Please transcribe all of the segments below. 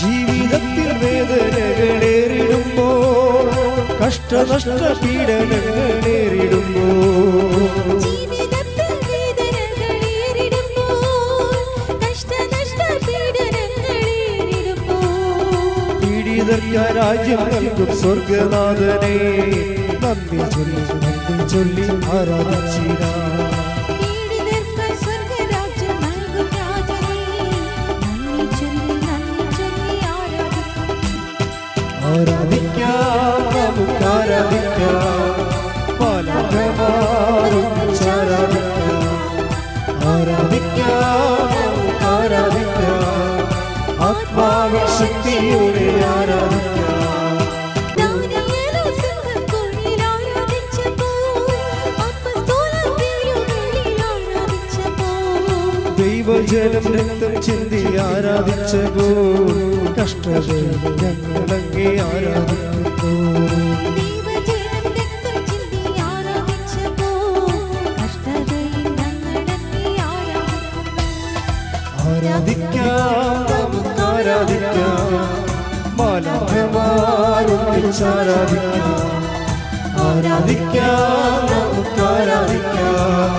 ജീവിതത്തിൽ വേദനകളേറിടുമ്പോൾ, കഷ്ടനഷ്ട പീഡനങ്ങളേറിടുമ്പോൾ, പീഡിതർക്കായി രാജ്യം നൽകും സ്വർഗനാഥനെ നന്ദി ചൊല്ലി ആരാധിച്ചിടാം. ആരാധിക്കാം, നമുക്ക് ആരാധിക്കാം, ആരാധിക്കാം, ആരാധിക്കാം, ആത്മാവിൻ ശക്തിയോടെ ആരാധിക്കാം. ദൈവജനം രക്തം ചിന്തി ആരാധിച്ചപ്പോ, കഷ്ടതയിൽ ഞങ്ങളങ്ങേ ആരാധിക്കുന്നു. ആരാധിക്കാം, നമുക്ക് ആരാധിക്കാം, മാലാഖമാരൊന്നിച്ച് ആരാധിക്കാം. ആരാധിക്കാം, നമുക്ക് ആരാധിക്കാം,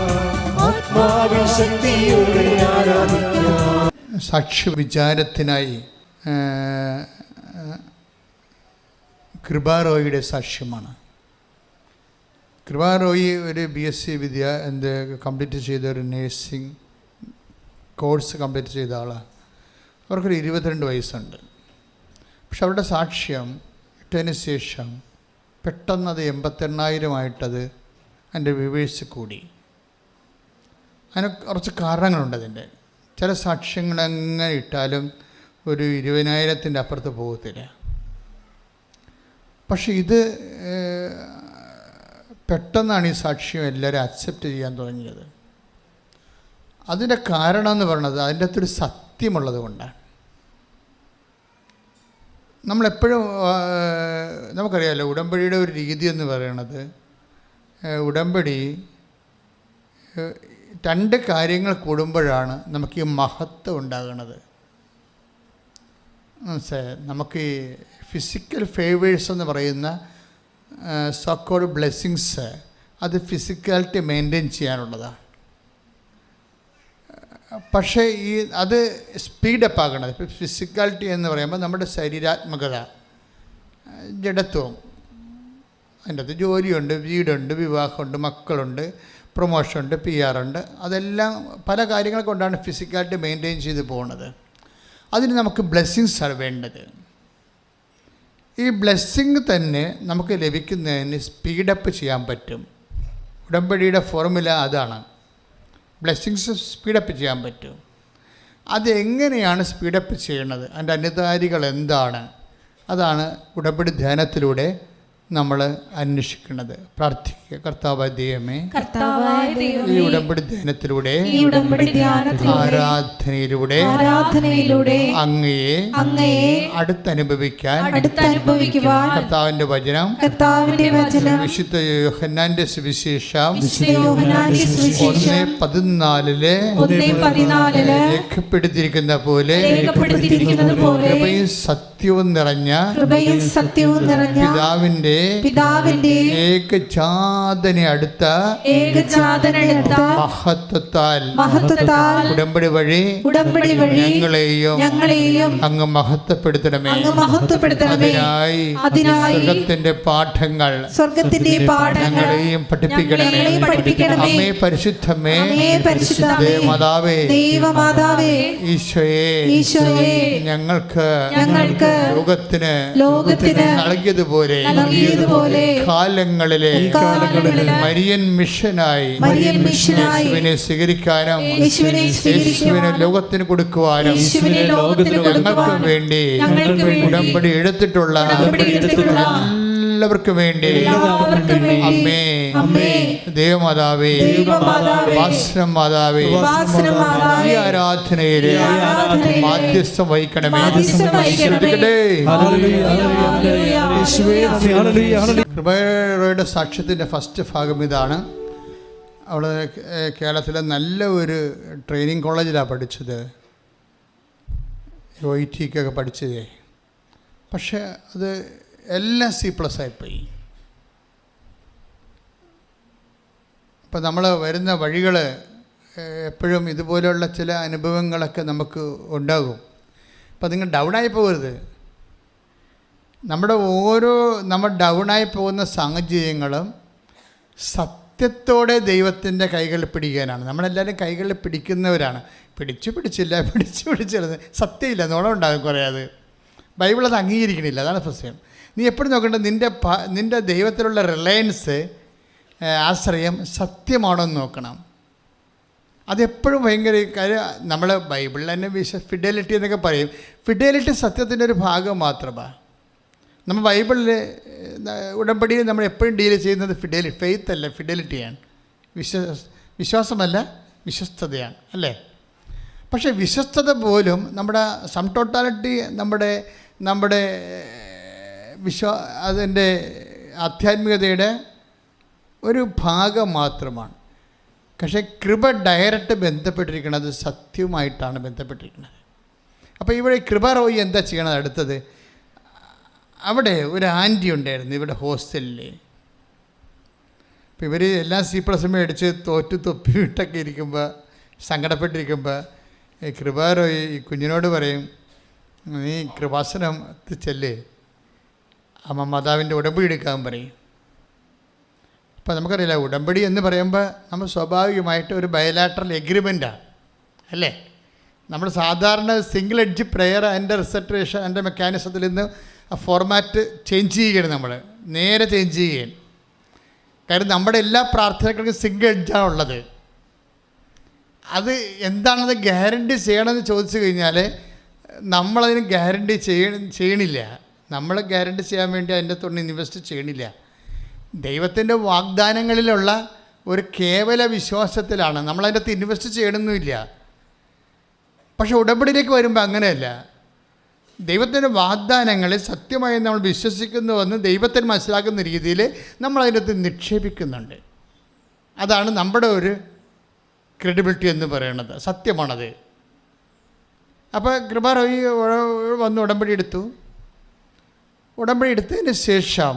ആത്മാവിൻ ശക്തിയോടെ ആരാധിക്കാം. സാക്ഷ്യ വിചാരത്തിനായി കൃപാറോയിയുടെ സാക്ഷ്യമാണ്. കൃപാറോയി ഒരു BSc കംപ്ലീറ്റ് ചെയ്ത ഒരു നേഴ്സിംഗ് കോഴ്സ് കംപ്ലീറ്റ് ചെയ്ത ആളാണ്. അവർക്കൊരു 22 വയസ്സുണ്ട്. പക്ഷെ അവരുടെ സാക്ഷ്യം ഇട്ടതിന് ശേഷം പെട്ടെന്നത് 88,000 അതിൻ്റെ വ്യൂവേഴ്സ് കൂടി. അതിന് കുറച്ച് കാരണങ്ങളുണ്ട്. അതിൻ്റെ ചില സാക്ഷ്യങ്ങൾ എങ്ങനെ ഇട്ടാലും ഒരു 20,000 അപ്പുറത്ത് പോകത്തില്ല. പക്ഷെ ഇത് പെട്ടെന്നാണ് ഈ സാക്ഷ്യം എല്ലാവരും അക്സെപ്റ്റ് ചെയ്യാൻ തുടങ്ങിയത്. അതിൻ്റെ കാരണം എന്ന് പറയുന്നത് അതിൻ്റെ അകത്തൊരു സത്യമുള്ളത് കൊണ്ടാണ്. നമ്മളെപ്പോഴും നമുക്കറിയാമല്ലോ, ഉടമ്പടിയുടെ ഒരു രീതി എന്ന് പറയുന്നത്, ഉടമ്പടി 2 കാര്യങ്ങൾ കൂടുമ്പോഴാണ് നമുക്ക് ഈ മഹത്വം ഉണ്ടാകുന്നത്. നമുക്ക് ഈ ഫിസിക്കൽ ഫേവേഴ്സ് എന്ന് പറയുന്ന സോക്കോൾഡ് ബ്ലെസ്സിങ്സ്, അത് ഫിസിക്കാലിറ്റി മെയിൻറ്റെയിൻ ചെയ്യാനുള്ളതാണ്. പക്ഷേ അത് സ്പീഡപ്പ് ആകണത്. ഇപ്പോൾ ഫിസിക്കാലിറ്റി എന്ന് പറയുമ്പോൾ നമ്മുടെ ശരീരാത്മകത, ജഡത്വം, അതിൻ്റെ അകത്ത് ജോലിയുണ്ട്, വീടുണ്ട്, വിവാഹമുണ്ട്, മക്കളുണ്ട്, പ്രൊമോഷനുണ്ട്, PR ഉണ്ട്, അതെല്ലാം പല കാര്യങ്ങൾ കൊണ്ടാണ് ഫിസിക്കാലിറ്റി മെയിൻറ്റെയിൻ ചെയ്ത് പോകുന്നത്. അതിന് നമുക്ക് ബ്ലെസ്സിങ്സാണ് വേണ്ടത്. ഈ ബ്ലെസ്സിങ് തന്നെ നമുക്ക് ലഭിക്കുന്നതിന് സ്പീഡപ്പ് ചെയ്യാൻ പറ്റും. ഉടമ്പടിയുടെ ഫോർമുല അതാണ്. ബ്ലെസ്സിങ്സ് സ്പീഡപ്പ് ചെയ്യാൻ പറ്റും. അതെങ്ങനെയാണ് സ്പീഡപ്പ് ചെയ്യണത്, അതിൻ്റെ അനുധാരികൾ എന്താണ്, അതാണ് ഉടമ്പടി ധ്യാനത്തിലൂടെ നമ്മൾ അന്വേഷിക്കുന്നത്. പ്രാർത്ഥിക്കുക. കർത്താവായ ദൈവമേ, ഈ ഉടമ്പടി ധ്യാനത്തിലൂടെ ആരാധനയിലൂടെ അങ്ങയെ അടുത്തനുഭവിക്കാൻ കർത്താവിന്റെ വചനം വിശുദ്ധ യോഹന്നാന്റെ സുവിശേഷം 1:14 രേഖപ്പെടുത്തിയിരിക്കുന്ന പോലെ കൃപയും സത്യവും നിറഞ്ഞ പിതാവിന്റെ ഏകജാതനെ അടുത്ത മഹത്വത്താൽ ഉടമ്പടി വഴി ഞങ്ങളെയും അങ്ങ് മഹത്വപ്പെടുത്തണമേ. അതിനായി സ്വർഗത്തിന്റെ പാഠങ്ങൾ ഞങ്ങളെയും പഠിപ്പിക്കണമേ. അമ്മേ പരിശുദ്ധമേ, ദേവമാതാവേ, ഈശോയെ ഞങ്ങൾക്ക് ലോകത്തിന് നൽകിയതുപോലെ കാലങ്ങളിലെ മരിയൻ മിഷനായി യേശുവിനെ സ്വീകരിക്കാനും യേശുവിനെ ലോകത്തിന് കൊടുക്കുവാനും ഞങ്ങൾക്ക് വേണ്ടി ഉടമ്പടി എടുത്തിട്ടുള്ള എല്ലാവർക്കും വേണ്ടി അമ്മേ ദേവമാതാവേ, വാസ്നം മാതാവേ, ഈ ആരാധനയിൽ മാധ്യസ്ഥം വഹിക്കണമേ. കൃപയുടെ സാക്ഷ്യത്തിൻ്റെ ഫസ്റ്റ് ഭാഗം ഇതാണ്. അവൾ കേരളത്തിലെ നല്ല ഒരു ട്രെയിനിങ് കോളേജിലാണ് പഠിച്ചത്. OITക്കൊക്കെ പഠിച്ചതേ. പക്ഷേ അത് എല്ലാം C+ ആയിപ്പോയി. അപ്പോൾ നമ്മൾ വരുന്ന വഴികൾ എപ്പോഴും ഇതുപോലെയുള്ള ചില അനുഭവങ്ങളൊക്കെ നമുക്ക് ഉണ്ടാകും. അപ്പോൾ നിങ്ങൾ ഡൗണായി പോകരുത്. നമ്മൾ ഡൗണായി പോകുന്ന സാഹചര്യങ്ങളും സത്യത്തോടെ ദൈവത്തിൻ്റെ കൈകളിൽ പിടിക്കാനാണ്. നമ്മളെല്ലാവരും കൈകളിൽ പിടിക്കുന്നവരാണ്. പിടിച്ചില്ല സത്യമില്ല, നുണ ഉണ്ടാകും കുറേ. അത് ബൈബിൾ അത് അംഗീകരിക്കണില്ല. അതാണ് പ്രശ്നം. നീ എപ്പോഴും നോക്കേണ്ടത് നിൻ്റെ ദൈവത്തിലുള്ള റിലയൻസ്, ആശ്രയം സത്യമാണോ എന്ന് നോക്കണം. അതെപ്പോഴും ഭയങ്കര കാര്യം. നമ്മൾ ബൈബിളിൽ തന്നെ ഫിഡലിറ്റി എന്നൊക്കെ പറയും. ഫിഡലിറ്റി സത്യത്തിൻ്റെ ഒരു ഭാഗം മാത്രമാണ്. നമ്മൾ ബൈബിളിൽ ഉടമ്പടിയിൽ നമ്മൾ എപ്പോഴും ഡീൽ ചെയ്യുന്നത് ഫെയ്ത്ത് അല്ല, ഫിഡലിറ്റിയാണ്. വിശ്വാസമല്ല, വിശ്വസ്തതയാണ്, അല്ലേ? പക്ഷേ വിശ്വസ്തത പോലും നമ്മുടെ സം ടോട്ടാലിറ്റി നമ്മുടെ അതിൻ്റെ ആധ്യാത്മികതയുടെ ഒരു ഭാഗം മാത്രമാണ്. പക്ഷേ കൃപ ഡയറക്റ്റ് ബന്ധപ്പെട്ടിരിക്കുന്നത് സത്യവുമായിട്ടാണ് ബന്ധപ്പെട്ടിരിക്കുന്നത്. അപ്പോൾ ഇവിടെ കൃപ റോയി എന്താ ചെയ്യണത്? അടുത്തത്, അവിടെ ഒരു ആൻറ്റി ഉണ്ടായിരുന്നു ഇവിടെ ഹോസ്റ്റലിൽ. അപ്പോൾ ഇവർ എല്ലാം C+ അടിച്ച് തോറ്റു തൊപ്പിയിട്ടൊക്കെ ഇരിക്കുമ്പോൾ, സങ്കടപ്പെട്ടിരിക്കുമ്പോൾ കൃപ റോയി ഈ കുഞ്ഞിനോട് പറയും, നീ കൃപാസനം ചെല്ലേ, അമ്മ മാതാവിൻ്റെ ഉടമ്പടി എടുക്കാൻ പറയും. അപ്പോൾ നമുക്കറിയില്ല, ഉടമ്പടി എന്ന് പറയുമ്പോൾ നമ്മൾ സ്വാഭാവികമായിട്ട് ഒരു ബയലാട്രൽ എഗ്രിമെൻറ്റാണ്, അല്ലേ? നമ്മൾ സാധാരണ സിംഗിൾ എഡ്ജ് പ്രെയർ അതിൻ്റെ റിസർട്ടേഷൻ അതിൻ്റെ മെക്കാനിസത്തിൽ നിന്ന് ആ ഫോർമാറ്റ് ചേഞ്ച് ചെയ്യുകയാണ്. നമ്മൾ നേരെ ചേഞ്ച് ചെയ്യുകയാണ്. കാര്യം നമ്മുടെ എല്ലാ പ്രാർത്ഥനകൾക്കും സിംഗിൾ എഡ്ജാണ് ഉള്ളത്. അത് എന്താണത് ഗ്യാരണ്ടി ചെയ്യണമെന്ന് ചോദിച്ചു കഴിഞ്ഞാൽ നമ്മളതിന് ഗ്യാരണ്ടി ചെയ്യണില്ല. നമ്മൾ ഗ്യാരണ്ടി ചെയ്യാൻ വേണ്ടി അതിൻ്റെ തൊട്ട് ഇൻവെസ്റ്റ് ചെയ്യണില്ല. ദൈവത്തിൻ്റെ വാഗ്ദാനങ്ങളിലുള്ള ഒരു കേവല വിശ്വാസത്തിലാണ്. നമ്മളതിൻ്റെ അകത്ത് ഇൻവെസ്റ്റ് ചെയ്യണമെന്നില്ല. പക്ഷെ ഉടമ്പടിയിലേക്ക് വരുമ്പോൾ അങ്ങനെയല്ല. ദൈവത്തിൻ്റെ വാഗ്ദാനങ്ങളിൽ സത്യമായി നമ്മൾ വിശ്വസിക്കുന്നുവെന്ന് ദൈവത്തിന് മനസ്സിലാക്കുന്ന രീതിയിൽ നമ്മളതിനകത്ത് നിക്ഷേപിക്കുന്നുണ്ട്. അതാണ് നമ്മുടെ ഒരു ക്രെഡിബിലിറ്റി എന്ന് പറയുന്നത്. സത്യമാണത്. അപ്പോൾ കൃപ റോയി വന്ന് ഉടമ്പടി എടുത്തതിന് ശേഷം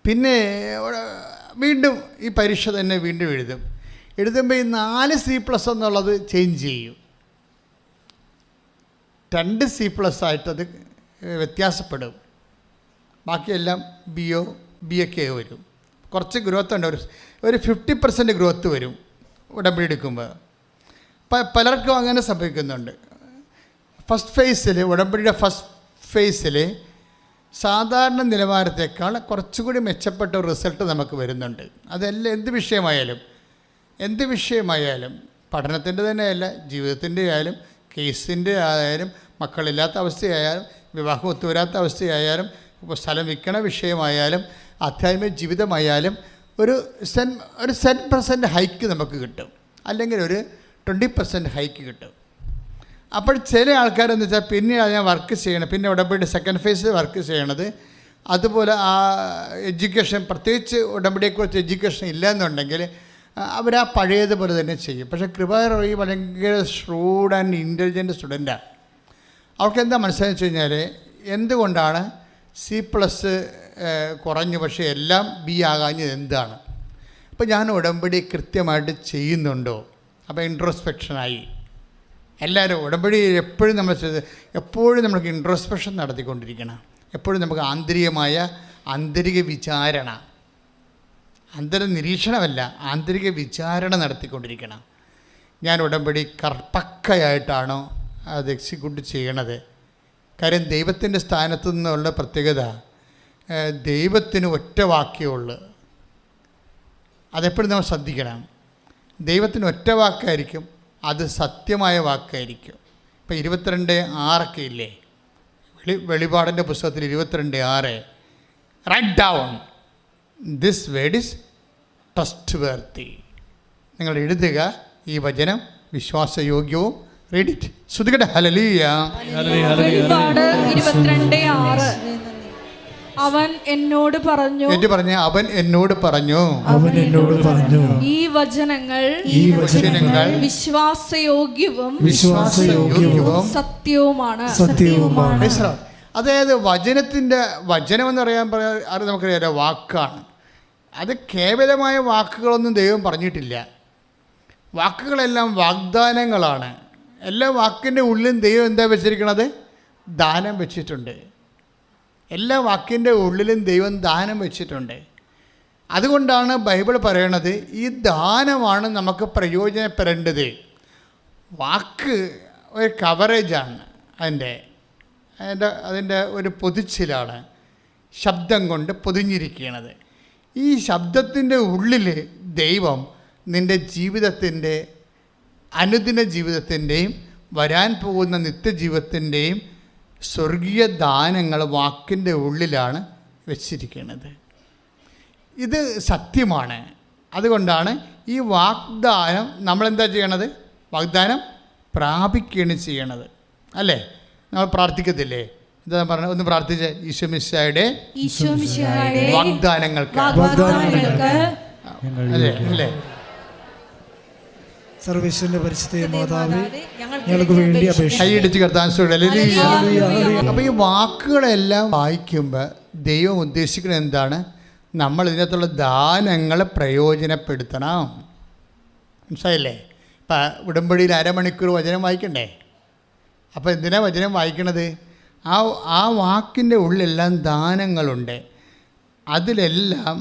പിന്നെ വീണ്ടും ഈ പരീക്ഷ തന്നെ വീണ്ടും എഴുതുമ്പോൾ ഈ 4 C+ എന്നുള്ളത് ചേഞ്ച് ചെയ്യും. 2 C+ ആയിട്ടത് വ്യത്യാസപ്പെടും. ബാക്കിയെല്ലാം BA വരും. കുറച്ച് ഗ്രോത്ത് ഉണ്ട്, ഒരു 50% ഗ്രോത്ത് വരും ഉടമ്പടി എടുക്കുമ്പോൾ. പലർക്കും അങ്ങനെ സംഭവിക്കുന്നുണ്ട്. ഫസ്റ്റ് ഫേസിൽ, ഉടമ്പടിയുടെ ഫസ്റ്റ് ഫേസിൽ സാധാരണ നിലവാരത്തേക്കാൾ കുറച്ചുകൂടി മെച്ചപ്പെട്ട ഒരു റിസൾട്ട് നമുക്ക് വരുന്നുണ്ട്. അതെല്ലാം എന്ത് വിഷയമായാലും പഠനത്തിൻ്റെ തന്നെയല്ല, ജീവിതത്തിൻ്റെ ആയാലും, കേസിൻ്റെ ആയാലും, മക്കളില്ലാത്ത അവസ്ഥയായാലും, വിവാഹം ഒത്തുവരാത്ത അവസ്ഥയായാലും, ഇപ്പോൾ സ്ഥലം വിൽക്കണ വിഷയമായാലും, ആധ്യാത്മിക ജീവിതമായാലും ഒരു 10% ഹൈക്ക് നമുക്ക് കിട്ടും, അല്ലെങ്കിൽ ഒരു 20% ഹൈക്ക് കിട്ടും. അപ്പോൾ ചില ആൾക്കാരെന്ന് വെച്ചാൽ പിന്നീട് ഞാൻ വർക്ക് ചെയ്യണം, പിന്നെ ഉടമ്പടി സെക്കൻഡ് ഫേസിൽ വർക്ക് ചെയ്യണത്. അതുപോലെ ആ എഡ്യൂക്കേഷൻ, പ്രത്യേകിച്ച് ഉടമ്പടിയെക്കുറിച്ച് എഡ്യൂക്കേഷൻ ഇല്ല എന്നുണ്ടെങ്കിൽ അവരാ പഴയതുപോലെ തന്നെ ചെയ്യും. പക്ഷേ കൃപ റോയി ഭയങ്കര ഷ്രൂഡ് ആൻഡ് ഇൻ്റലിജൻറ്റ് സ്റ്റുഡൻറ്റാണ്. അവർക്ക് എന്താ മനസ്സിലാക്കി വെച്ച് കഴിഞ്ഞാൽ എന്തുകൊണ്ടാണ് C+ കുറഞ്ഞു പക്ഷേ എല്ലാം B ആകാഞ്ഞത് എന്താണ്? അപ്പോൾ ഞാൻ ഉടമ്പടി കൃത്യമായിട്ട് ചെയ്യുന്നുണ്ടോ? അപ്പോൾ ഇൻട്രോസ്പെക്ഷനായി. എല്ലാവരും ഉടമ്പടി എപ്പോഴും നമ്മൾക്ക് ഇൻട്രോസ്പെക്ഷൻ നടത്തിക്കൊണ്ടിരിക്കണം. എപ്പോഴും നമുക്ക് ആന്തരിക വിചാരണ, നിരീക്ഷണമല്ല, ആന്തരിക വിചാരണ നടത്തിക്കൊണ്ടിരിക്കണം. ഞാൻ ഉടമ്പടി പക്കയായിട്ടാണോ അത് എക്സിക്യൂട്ട് ചെയ്യണത്? കാര്യം ദൈവത്തിൻ്റെ സ്ഥാനത്തു നിന്നുള്ള പ്രത്യേകത, ദൈവത്തിന് ഒറ്റ വാക്യമുള്ളൂ. അതെപ്പോഴും നമ്മൾ ശ്രദ്ധിക്കണം. ദൈവത്തിന് ഒറ്റ വാക്കായിരിക്കും, അത് സത്യമായ വാക്കായിരിക്കും. ഇപ്പോൾ 22:6 ഇല്ലേ, വെളിപാടിൻ്റെ പുസ്തകത്തിൽ 22:6, write down this word is trustworthy. നിങ്ങൾ എഴുതുക, ഈ വചനം വിശ്വാസയോഗ്യവും. Read it. ശ്രുതികട്ടെ. ഹല്ലേലൂയ. അവൻ എന്നോട് പറഞ്ഞു. ഏറ്റു പറഞ്ഞ അവൻ എന്നോട് പറഞ്ഞു. അവൻ എന്നോട് പറഞ്ഞു. ഈ വചനങ്ങൾ വിശ്വാസയോഗ്യവും സത്യവുമാണ്. അതായത് വചനം എന്ന് പറയാൻ അത് നമുക്കറിയാം വാക്കാണ്. അത് കേവലമായ വാക്കുകളൊന്നും ദൈവം പറഞ്ഞിട്ടില്ല. വാക്കുകളെല്ലാം വാഗ്ദാനങ്ങളാണ്. എല്ലാ വാക്കിൻ്റെ ഉള്ളിലും ദൈവം എന്താ വെച്ചിരിക്കണത്? ദാനം വെച്ചിട്ടുണ്ട്. എല്ലാ വാക്കിൻ്റെ ഉള്ളിലും ദൈവം ദാനം വെച്ചിട്ടുണ്ട്. അതുകൊണ്ടാണ് ബൈബിൾ പറയണത് ഈ ദാനമാണ് നമുക്ക് പ്രയോജനപ്പെടേണ്ടത്. വാക്ക് ഒരു കവറേജാണ്, അതിൻ്റെ ഒരു പൊതിച്ചിലാണ്, ശബ്ദം കൊണ്ട് പൊതിഞ്ഞിരിക്കുന്നത്. ഈ ശബ്ദത്തിൻ്റെ ഉള്ളിൽ ദൈവം നിൻ്റെ ജീവിതത്തിൻ്റെ, അനുദിന ജീവിതത്തിൻ്റെയും വരാൻ പോകുന്ന നിത്യജീവിതത്തിൻ്റെയും സ്വർഗീയ ദാനങ്ങൾ വാക്കിൻ്റെ ഉള്ളിലാണ് വെച്ചിരിക്കുന്നത്. ഇത് സത്യമാണ്. അതുകൊണ്ടാണ് ഈ വാഗ്ദാനം നമ്മളെന്താ ചെയ്യണത്? വാഗ്ദാനം പ്രാപിക്കുകയാണ് ചെയ്യണത്, അല്ലേ? നമ്മൾ പ്രാർത്ഥിക്കത്തില്ലേ? എന്താ പറഞ്ഞത്? ഒന്ന് പ്രാർത്ഥിച്ച്. ഈശോമിശിഹായുടെ വാഗ്ദാനങ്ങൾക്ക് അല്ലേ അല്ലേ സർവേശ്വരന്റെ പരിശുദ്ധ മാതാവേ, ഞങ്ങൾക്ക് വേണ്ടി അപേക്ഷ. കൈയടിച്ച് കർത്താൻ. അപ്പോൾ ഈ വാക്കുകളെല്ലാം വായിക്കുമ്പോൾ ദൈവം ഉദ്ദേശിക്കുന്നത് എന്താണ്? നമ്മൾ ഇതിനകത്തുള്ള ദാനങ്ങൾ പ്രയോജനപ്പെടുത്തണം. മനസ്സിലായില്ലേ? ഇപ്പം ഉടമ്പടിയിൽ അരമണിക്കൂർ വചനം വായിക്കണ്ടേ? അപ്പോൾ എന്തിനാ വചനം വായിക്കണത്? ആ വാക്കിൻ്റെ ഉള്ളിലെല്ലാം ദാനങ്ങളുണ്ട്. അതിലെല്ലാം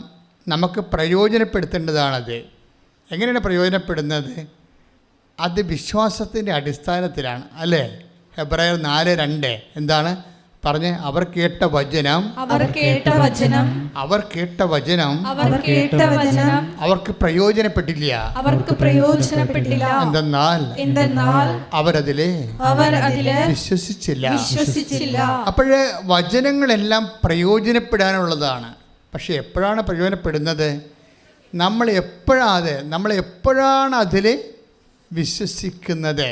നമുക്ക് പ്രയോജനപ്പെടുത്തേണ്ടതാണത്. എങ്ങനെയാണ് പ്രയോജനപ്പെടുന്നത്? അത് വിശ്വാസത്തിൻ്റെ അടിസ്ഥാനത്തിലാണ്, അല്ലേ? ഹെബ്രായർ 4:2 എന്താണ് പറഞ്ഞ്? അവർ കേട്ട വചനം അവർക്ക് പ്രയോജനപ്പെട്ടില്ല. എന്തെന്നാൽ അവരതിലെ വിശ്വസിച്ചില്ല. അപ്പോഴേ വചനങ്ങളെല്ലാം പ്രയോജനപ്പെടാനുള്ളതാണ്. പക്ഷെ എപ്പോഴാണ് പ്രയോജനപ്പെടുന്നത്? നമ്മൾ എപ്പോഴാണ് അതിൽ വിശ്വസിക്കുന്നത്.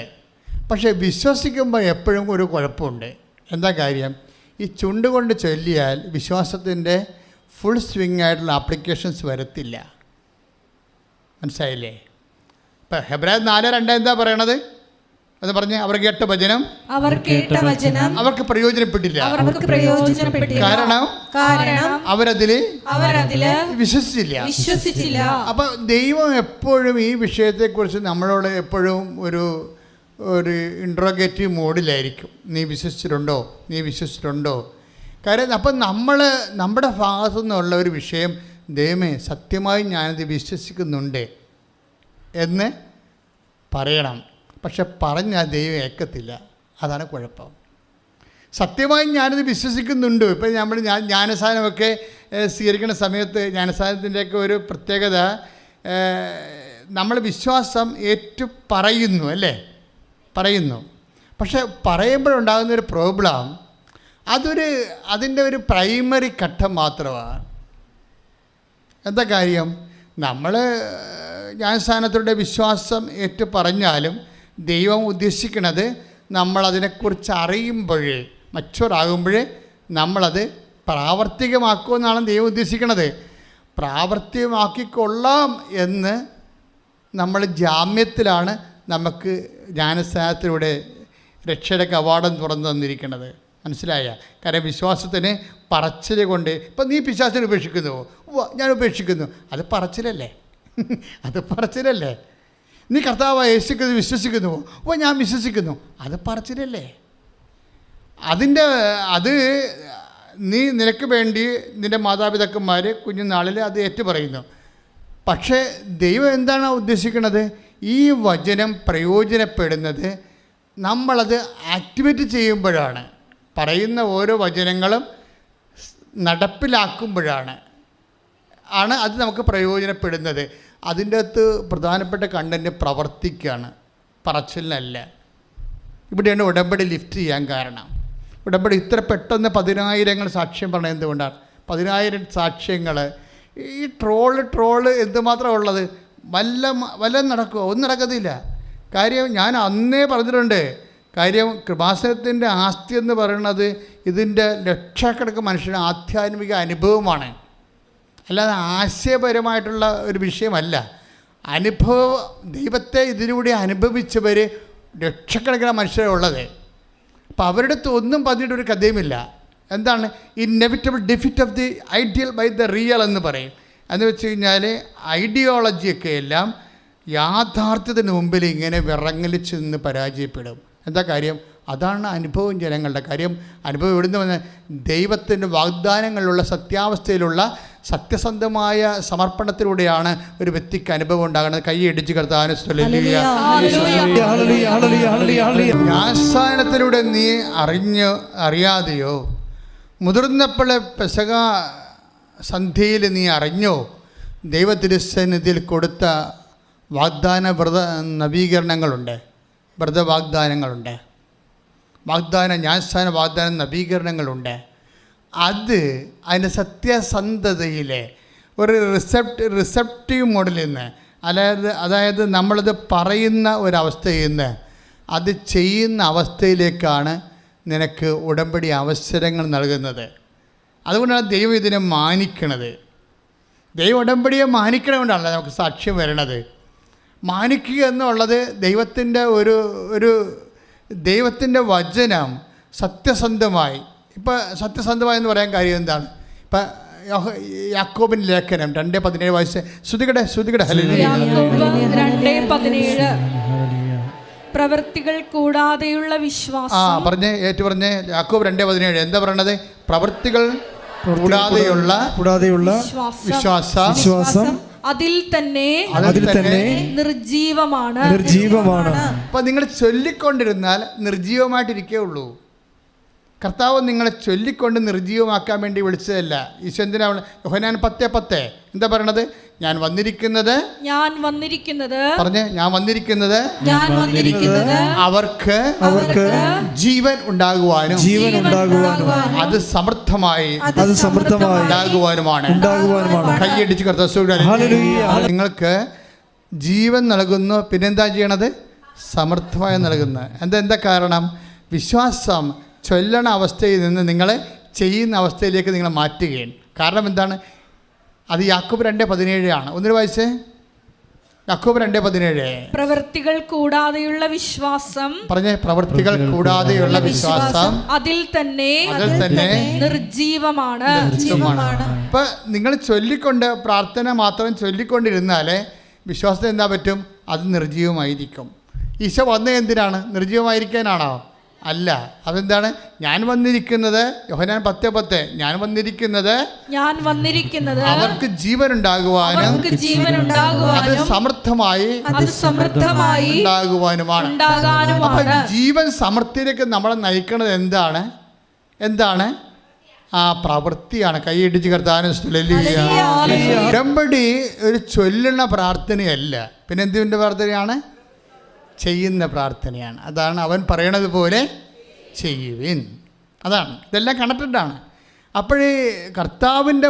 പക്ഷേ വിശ്വസിക്കുമ്പോൾ എപ്പോഴും ഒരു കുഴപ്പമുണ്ട്. എന്താ കാര്യം? ഈ ചുണ്ടുകൊണ്ട് ചൊല്ലിയാൽ വിശ്വാസത്തിൻ്റെ ഫുൾ സ്വിങ് ആയിട്ടുള്ള ആപ്ലിക്കേഷൻസ് വരത്തില്ല. മനസ്സിലായില്ലേ? ഇപ്പം ഹെബ്രായർ 4:2 എന്താ പറയണത്? എന്ന് പറഞ്ഞ് അവർ കേട്ട വചനം അവർക്ക് പ്രയോജനപ്പെട്ടില്ല. കാരണം അവരതില് വിശ്വസിച്ചില്ല. അപ്പം ദൈവം എപ്പോഴും ഈ വിഷയത്തെക്കുറിച്ച് നമ്മളോട് എപ്പോഴും ഒരു ഇൻട്രോഗേറ്റീവ് മോഡിലായിരിക്കും. നീ വിശ്വസിച്ചിട്ടുണ്ടോ? കാര്യം അപ്പം നമ്മുടെ ഭാഗത്തു നിന്നുള്ള ഒരു വിഷയം, ദൈവമേ സത്യമായി ഞാനത് വിശ്വസിക്കുന്നുണ്ട് എന്ന് പറയണം. പക്ഷെ പറഞ്ഞാൽ ദൈവം ഏക്കത്തില്ല. അതാണ് കുഴപ്പം. സത്യമായി ഞാനത് വിശ്വസിക്കുന്നുണ്ട്. ഇപ്പം നമ്മൾ ജ്ഞാനസാനമൊക്കെ സ്വീകരിക്കുന്ന സമയത്ത് ജ്ഞാനസാനത്തിൻ്റെയൊക്കെ ഒരു പ്രത്യേകത, നമ്മൾ വിശ്വാസം ഏറ്റു പറയുന്നു, അല്ലേ? പറയുന്നു. പക്ഷെ പറയുമ്പോഴുണ്ടാകുന്നൊരു പ്രോബ്ലം, അതിൻ്റെ ഒരു പ്രൈമറി ഘട്ടം മാത്രമാണ്. എന്താ കാര്യം? നമ്മൾ ജ്ഞാനസ്ഥാനത്തിലൂടെ വിശ്വാസം ഏറ്റു പറഞ്ഞാലും ദൈവം ഉദ്ദേശിക്കുന്നത് നമ്മളതിനെക്കുറിച്ച് അറിയുമ്പോൾ, മച്ചുവറാകുമ്പോൾ നമ്മളത് പ്രാവർത്തികമാക്കുമെന്നാണ് ദൈവം ഉദ്ദേശിക്കുന്നത്. പ്രാവർത്തികമാക്കിക്കൊള്ളാം എന്ന് നമ്മൾ ജാമ്യത്തിലാണ് നമുക്ക് ജ്ഞാനസ്ഥാനത്തിലൂടെ രക്ഷയുടെ കവാടം തുറന്നു തന്നിരിക്കുന്നത്. മനസ്സിലായ? കാരണം വിശ്വാസത്തിന് പറച്ചിൽ കൊണ്ട്, ഇപ്പം നീ പിശാചിനെ ഉപേക്ഷിക്കുന്നുവോ? ഞാൻ ഉപേക്ഷിക്കുന്നു. അത് പറച്ചിലല്ലേ? നീ കർത്താവ് യേശുക്രിസ്തു വിശ്വസിക്കുന്നുവോ? ഞാൻ വിശ്വസിക്കുന്നു. അത് പറച്ചിലല്ലേ? അത് നീ നിനക്ക് വേണ്ടി നിൻ്റെ മാതാപിതാക്കന്മാർ കുഞ്ഞുനാളിൽ അത് ഏറ്റുപറയുന്നു. പക്ഷേ ദൈവം എന്താണ് ഉദ്ദേശിക്കുന്നത്? ഈ വചനം പ്രയോജനപ്പെടുന്നത് നമ്മളത് ആക്ടിവേറ്റ് ചെയ്യുമ്പോഴാണ്. പറയുന്ന ഓരോ വചനങ്ങളും നടപ്പിലാക്കുമ്പോഴാണ് അത് നമുക്ക് പ്രയോജനപ്പെടുന്നത്. അതിൻ്റെ അകത്ത് പ്രധാനപ്പെട്ട കണ്ടൻറ്റ് പ്രവർത്തിക്കുകയാണ്, പറച്ചിലിനല്ല. ഇവിടെയാണ് ഉടമ്പടി ലിഫ്റ്റ് ചെയ്യാൻ കാരണം. ഉടമ്പടി ഇത്ര പെട്ടെന്ന് 10,000 സാക്ഷ്യം പറഞ്ഞത് എന്തുകൊണ്ടാണ്? 10,000 സാക്ഷ്യങ്ങൾ. ഈ ട്രോള് എന്തുമാത്രം ഉള്ളത്? വല്ലതും നടക്കുമോ? ഒന്നും നടക്കത്തില്ല. കാര്യം ഞാൻ അന്നേ പറഞ്ഞിട്ടുണ്ട്, കാര്യം കൃപാസനത്തിൻ്റെ ആസ്തി എന്ന് പറയുന്നത് ഇതിൻ്റെ ലക്ഷക്കണക്കിന് മനുഷ്യരുടെ ആധ്യാത്മിക അനുഭവമാണ്, അല്ലാതെ ആശയപരമായിട്ടുള്ള ഒരു വിഷയമല്ല. ദൈവത്തെ ഇതിലൂടെ അനുഭവിച്ചവർ ലക്ഷക്കണക്കിന് മനുഷ്യരുള്ളത്. അപ്പോൾ അവരുടെ അടുത്ത് ഒന്നും പറഞ്ഞിട്ടൊരു കഥയുമില്ല. എന്താണ് inevitable defeat of the ideal by the real എന്ന് പറയും. എന്ന് വെച്ച് കഴിഞ്ഞാൽ ഐഡിയോളജിയൊക്കെ എല്ലാം യാഥാർത്ഥ്യത്തിന് മുമ്പിൽ ഇങ്ങനെ വിറങ്ങലിച്ച് നിന്ന് പരാജയപ്പെടും. എന്താ കാര്യം? അതാണ് അനുഭവം ജനങ്ങളുടെ കാര്യം. അനുഭവം എവിടുന്ന് വന്ന് ദൈവത്തിൻ്റെ വാഗ്ദാനങ്ങളിലുള്ള സത്യാവസ്ഥയിലുള്ള സത്യസന്ധമായ സമർപ്പണത്തിലൂടെയാണ് ഒരു വ്യക്തിക്ക് അനുഭവം ഉണ്ടാകുന്നത്. കൈയടിച്ച് കർത്താവിനെ സ്തുതിക്കുക. ജ്ഞാനസ്നാനത്തിലൂടെ നീ അറിയാതെയോ മുതിർന്നപ്പോൾ പെസഹ സന്ധ്യയിൽ നീ അറിഞ്ഞോ ദൈവതിരുസന്നിധിയിൽ കൊടുത്ത വാഗ്ദാന നവീകരണങ്ങളുണ്ട്, വ്രതവാഗ്ദാനങ്ങളുണ്ട്, ജ്ഞാനസ്നാന വാഗ്ദാന നവീകരണങ്ങളുണ്ട്. അതിൻ്റെ സത്യസന്ധതയിൽ ഒരു റിസപ്റ്റീവ് മോഡലിൽ നിന്ന്, അതായത് നമ്മളത് പറയുന്ന ഒരവസ്ഥയിൽ നിന്ന് അത് ചെയ്യുന്ന അവസ്ഥയിലേക്കാണ് നിനക്ക് ഉടമ്പടി അവസരങ്ങൾ നൽകുന്നത്. അതുകൊണ്ടാണ് ദൈവം ഇതിനെ മാനിക്കണത്. ദൈവം ഉടമ്പടിയെ മാനിക്കണതുകൊണ്ടാണല്ലോ നമുക്ക് സാക്ഷ്യം വരണത്. മാനിക്കുക എന്നുള്ളത് ദൈവത്തിൻ്റെ വചനം സത്യസന്ധമായി. ഇപ്പം സത്യസന്ധമായി എന്ന് പറയാൻ കാര്യം എന്താണ്? ഇപ്പം യാക്കോബിൻ്റെ ലേഖനം 2:17 വായിച്ച് ശ്രുതികടെ പ്രവൃത്തികൾ കൂടാതെയുള്ള വിശ്വാസം. പറഞ്ഞേ, ഏറ്റു പറഞ്ഞേ. യാക്കോബ് 2:17 എന്താ പറയണത്? പ്രവൃത്തികൾ കൂടാതെയുള്ള വിശ്വാസം അതിൽ തന്നെ നിർജീവമാണ്. അപ്പൊ നിങ്ങൾ ചൊല്ലിക്കൊണ്ടിരുന്നാൽ നിർജീവമായിട്ടിരിക്കേ ഉള്ളൂ. കർത്താവ് നിങ്ങളെ ചൊല്ലിക്കൊണ്ട് നിർജീവമാക്കാൻ വേണ്ടി വിളിച്ചതല്ല. ഈശോ എന്തിനാ? യോഹന്നാൻ 10:10 എന്താ പറയണത്? ഞാൻ വന്നിരിക്കുന്നത് പറഞ്ഞേ, ഞാൻ വന്നിരിക്കുന്നത് അവർക്ക് ജീവൻ ഉണ്ടാകുവാനും അത് സമൃദ്ധമായി ഉണ്ടാകുവാനുമാണ്. കൈയടിച്ച് കർത്താവ് നിങ്ങൾക്ക് ജീവൻ നൽകുന്നു. പിന്നെന്താ ചെയ്യണത്? സമൃദ്ധമായി നൽകുന്നു. എന്താ കാരണം? വിശ്വാസം ചൊല്ലണ അവസ്ഥയിൽ നിന്ന് നിങ്ങളെ ചെയ്യുന്ന അവസ്ഥയിലേക്ക് നിങ്ങൾ മാറ്റുകയാണ്. കാരണം എന്താണ്? അത് യാക്കോബ് 2:17 ആണ്. ഒന്നിനു വായിച്ചേ. യാക്കോബ് 2:17 പ്രവൃത്തികൾ കൂടാതെയുള്ള വിശ്വാസം. പറഞ്ഞേ, പ്രവൃത്തികൾ കൂടാതെയുള്ള വിശ്വാസം അതിൽ തന്നെ നിർജീവമാണ്. ഇപ്പം നിങ്ങൾ ചൊല്ലിക്കൊണ്ട് പ്രാർത്ഥന മാത്രം ചൊല്ലിക്കൊണ്ടിരുന്നാലേ വിശ്വാസത്തെ എന്താ പറ്റും? അത് നിർജീവമായിരിക്കും. ഈശോ വന്നത് എന്തിനാണ്? നിർജീവമായിരിക്കാനാണോ? അല്ല. അതെന്താണ്? ഞാൻ വന്നിരിക്കുന്നത് യോഹന്നാൻ 10:10 ഞാൻ വന്നിരിക്കുന്നത് അവർക്ക് ജീവൻ ഉണ്ടാകുവാനും അത് സമൃദ്ധമായി ഉണ്ടാകുവാനുമാണ്. അപ്പം ജീവൻ സമൃദ്ധിയിലേക്ക് നമ്മളെ നയിക്കുന്നത് എന്താണ്? ആ പ്രവൃത്തിയാണ്. കൈയിടിച്ച് കർത്താവിനെ സ്തുതിക്കുക. ഉടമ്പടി ഒരു ചൊല്ലുന്ന പ്രാർത്ഥനയല്ല, പിന്നെ എന്തിൻ്റെ പ്രാർത്ഥനയാണ്? ചെയ്യുന്ന പ്രാർത്ഥനയാണ്. അതാണ് അവൻ പറയണത് പോലെ ചെയ്യുവിൻ. അതാണ്. ഇതെല്ലാം കണക്റ്റഡാണ്. അപ്പോഴേ കർത്താവിൻ്റെ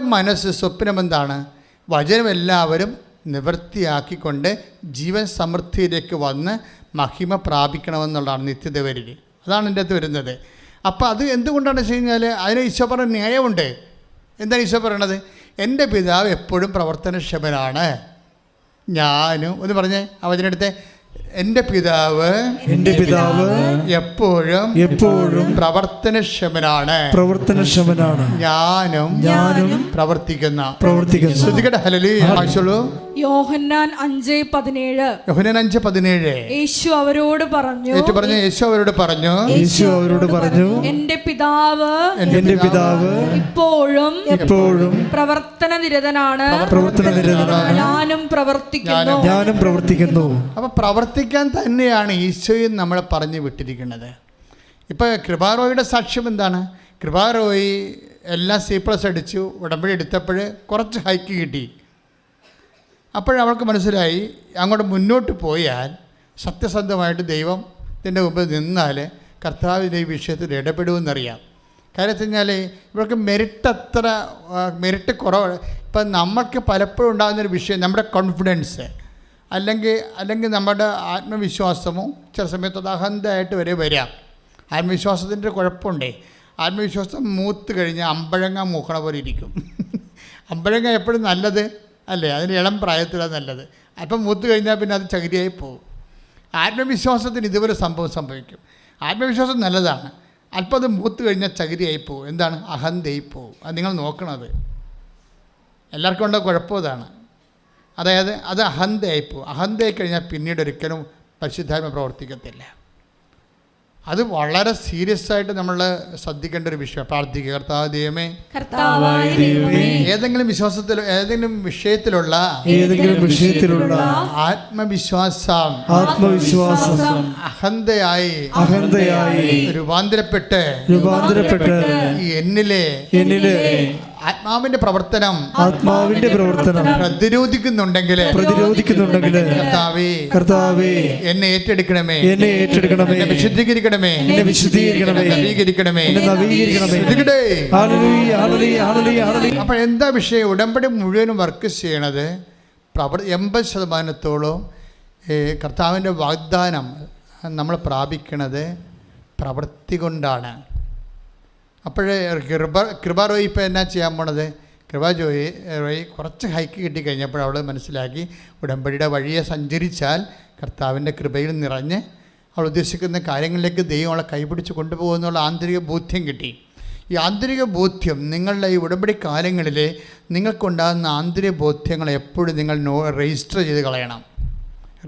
സ്വപ്നം എന്താണ്? വചനം എല്ലാവരും നിവൃത്തിയാക്കിക്കൊണ്ട് ജീവൻ സമൃദ്ധിയിലേക്ക് വന്ന് മഹിമ പ്രാപിക്കണമെന്നുള്ളതാണ് നിത്യത വരിക. അതാണ് എൻ്റെ അകത്ത് വരുന്നത്. അപ്പോൾ അത് എന്തുകൊണ്ടാണ് വെച്ച് കഴിഞ്ഞാൽ അതിന് ഈശോ പറഞ്ഞ ന്യായമുണ്ട്. എന്താണ് ഈശോ പറയണത്? എൻ്റെ പിതാവ് എപ്പോഴും പ്രവർത്തനക്ഷമനാണ്, ഞാനും ഒന്ന് പറഞ്ഞേ ആ വചനെടുത്തേ. എൻ്റെ പിതാവ് എപ്പോഴും പ്രവർത്തനക്ഷമനാണ്, ഞാനും പ്രവർത്തിക്കുന്ന. ഹല്ലേലൂയ. യോഹന്നാൻ 5:17 യേശു അവരോട് പറഞ്ഞു, എൻ്റെ പിതാവ് ഇപ്പോഴും പ്രവർത്തനനിരതനാണ്, ഞാനും പ്രവർത്തിക്കുന്നു. അപ്പൊ പ്രവർത്തിക്കാൻ തന്നെയാണ് ഈശോയും നമ്മളെ പറഞ്ഞു വിട്ടിരിക്കുന്നത്. ഇപ്പൊ കൃപാറോയുടെ സാക്ഷ്യം എന്താണ്? കൃപാറോയി എല്ലാം C+ അടിച്ചു, ഉടമ്പടി എടുത്തപ്പോൾ കുറച്ച് ഹൈക്ക് കിട്ടി. അപ്പോഴവൾക്ക് മനസ്സിലായി അങ്ങോട്ട് മുന്നോട്ട് പോയാൽ സത്യസന്ധമായിട്ട് ദൈവത്തിൻ്റെ മുമ്പിൽ നിന്നാൽ കർത്താവിൻ്റെ ഈ വിഷയത്തിൽ ഇടപെടുമെന്നറിയാം. കാര്യം വെച്ച് കഴിഞ്ഞാൽ ഇവർക്ക് മെറിറ്റ് കുറവ്. ഇപ്പം നമ്മൾക്ക് പലപ്പോഴും ഉണ്ടാകുന്നൊരു വിഷയം നമ്മുടെ കോൺഫിഡൻസ്, അല്ലെങ്കിൽ നമ്മുടെ ആത്മവിശ്വാസമോ ചില സമയത്ത് അത് അഹന്തയായിട്ട് വരെ വരാം. ആത്മവിശ്വാസത്തിൻ്റെ കുഴപ്പമുണ്ടേ, ആത്മവിശ്വാസം മൂത്ത് കഴിഞ്ഞാൽ അമ്പഴങ്ങ മൂക്കണ പോലെ ഇരിക്കും. അമ്പഴങ്ങ എപ്പോഴും നല്ലത് അല്ലേ, അതിന് ഇളം പ്രായത്തിലാണ് നല്ലത്. അപ്പം മൂത്ത് കഴിഞ്ഞാൽ പിന്നെ അത് ചകിരിയായി പോകും. ആത്മവിശ്വാസത്തിന് ഇതുപോലെ സംഭവിക്കും. ആത്മവിശ്വാസം നല്ലതാണ്, അല്പം അത് മൂത്ത് കഴിഞ്ഞാൽ ചകിരിയായി പോകും. എന്താണ്? അഹന്തയായി പോകും. അത് നിങ്ങൾ നോക്കണത് എല്ലാവർക്കും ഉള്ള കുഴപ്പം ഇതാണ്. അതായത് അത് അഹന്തയായി പോകും. അഹന്തയായി കഴിഞ്ഞാൽ പിന്നീട് ഒരിക്കലും പരിശുദ്ധാത്മ പ്രവർത്തിക്കത്തില്ല. അത് വളരെ സീരിയസ് ആയിട്ട് നമ്മൾ ശ്രദ്ധിക്കേണ്ട ഒരു വിഷയം. പ്രാർത്ഥിക്കുക, കർത്താവ് ദൈവമേ, ഏതെങ്കിലും വിഷയത്തിലുള്ള ആത്മവിശ്വാസം അഹന്തയായി രൂപാന്തരപ്പെട്ട് എന്നിലെ ആത്മാവിന്റെ പ്രവർത്തനം പ്രതിരോധിക്കുന്നുണ്ടെങ്കിൽ കർത്താവേ എന്നെ ഏറ്റെടുക്കണമേ, എന്നെ വിശുദ്ധീകരിക്കണമേ, നവീകരിക്കണമേ. അപ്പോൾ എന്താ വിഷയം? ഉടമ്പടി മുഴുവനും വർക്ക് ചെയ്യണത് 80% കർത്താവിൻ്റെ വാഗ്ദാനം നമ്മൾ പ്രാപിക്കണത് പ്രവൃത്തി കൊണ്ടാണ്. അപ്പോഴേ കൃപാറോയി ഇപ്പോൾ എന്നാ ചെയ്യാൻ പോണത്? റോയി കുറച്ച് ഹൈക്ക് കിട്ടിക്കഴിഞ്ഞപ്പോൾ അവൾ മനസ്സിലാക്കി ഉടമ്പടിയുടെ വഴിയെ സഞ്ചരിച്ചാൽ കർത്താവിൻ്റെ കൃപയിൽ നിറഞ്ഞ് അവൾ ഉദ്ദേശിക്കുന്ന കാര്യങ്ങളിലേക്ക് ദൈവം അവളെ കൈപിടിച്ച് കൊണ്ടുപോകുന്നുള്ള ആന്തരിക ബോധ്യം കിട്ടി. ഈ ആന്തരിക ബോധ്യം നിങ്ങളുടെ ഈ ഉടമ്പടി കാലങ്ങളിൽ നിങ്ങൾക്കുണ്ടാകുന്ന ആന്തരിക ബോധ്യങ്ങൾ എപ്പോഴും നിങ്ങൾ രജിസ്റ്റർ ചെയ്ത് കളയണം,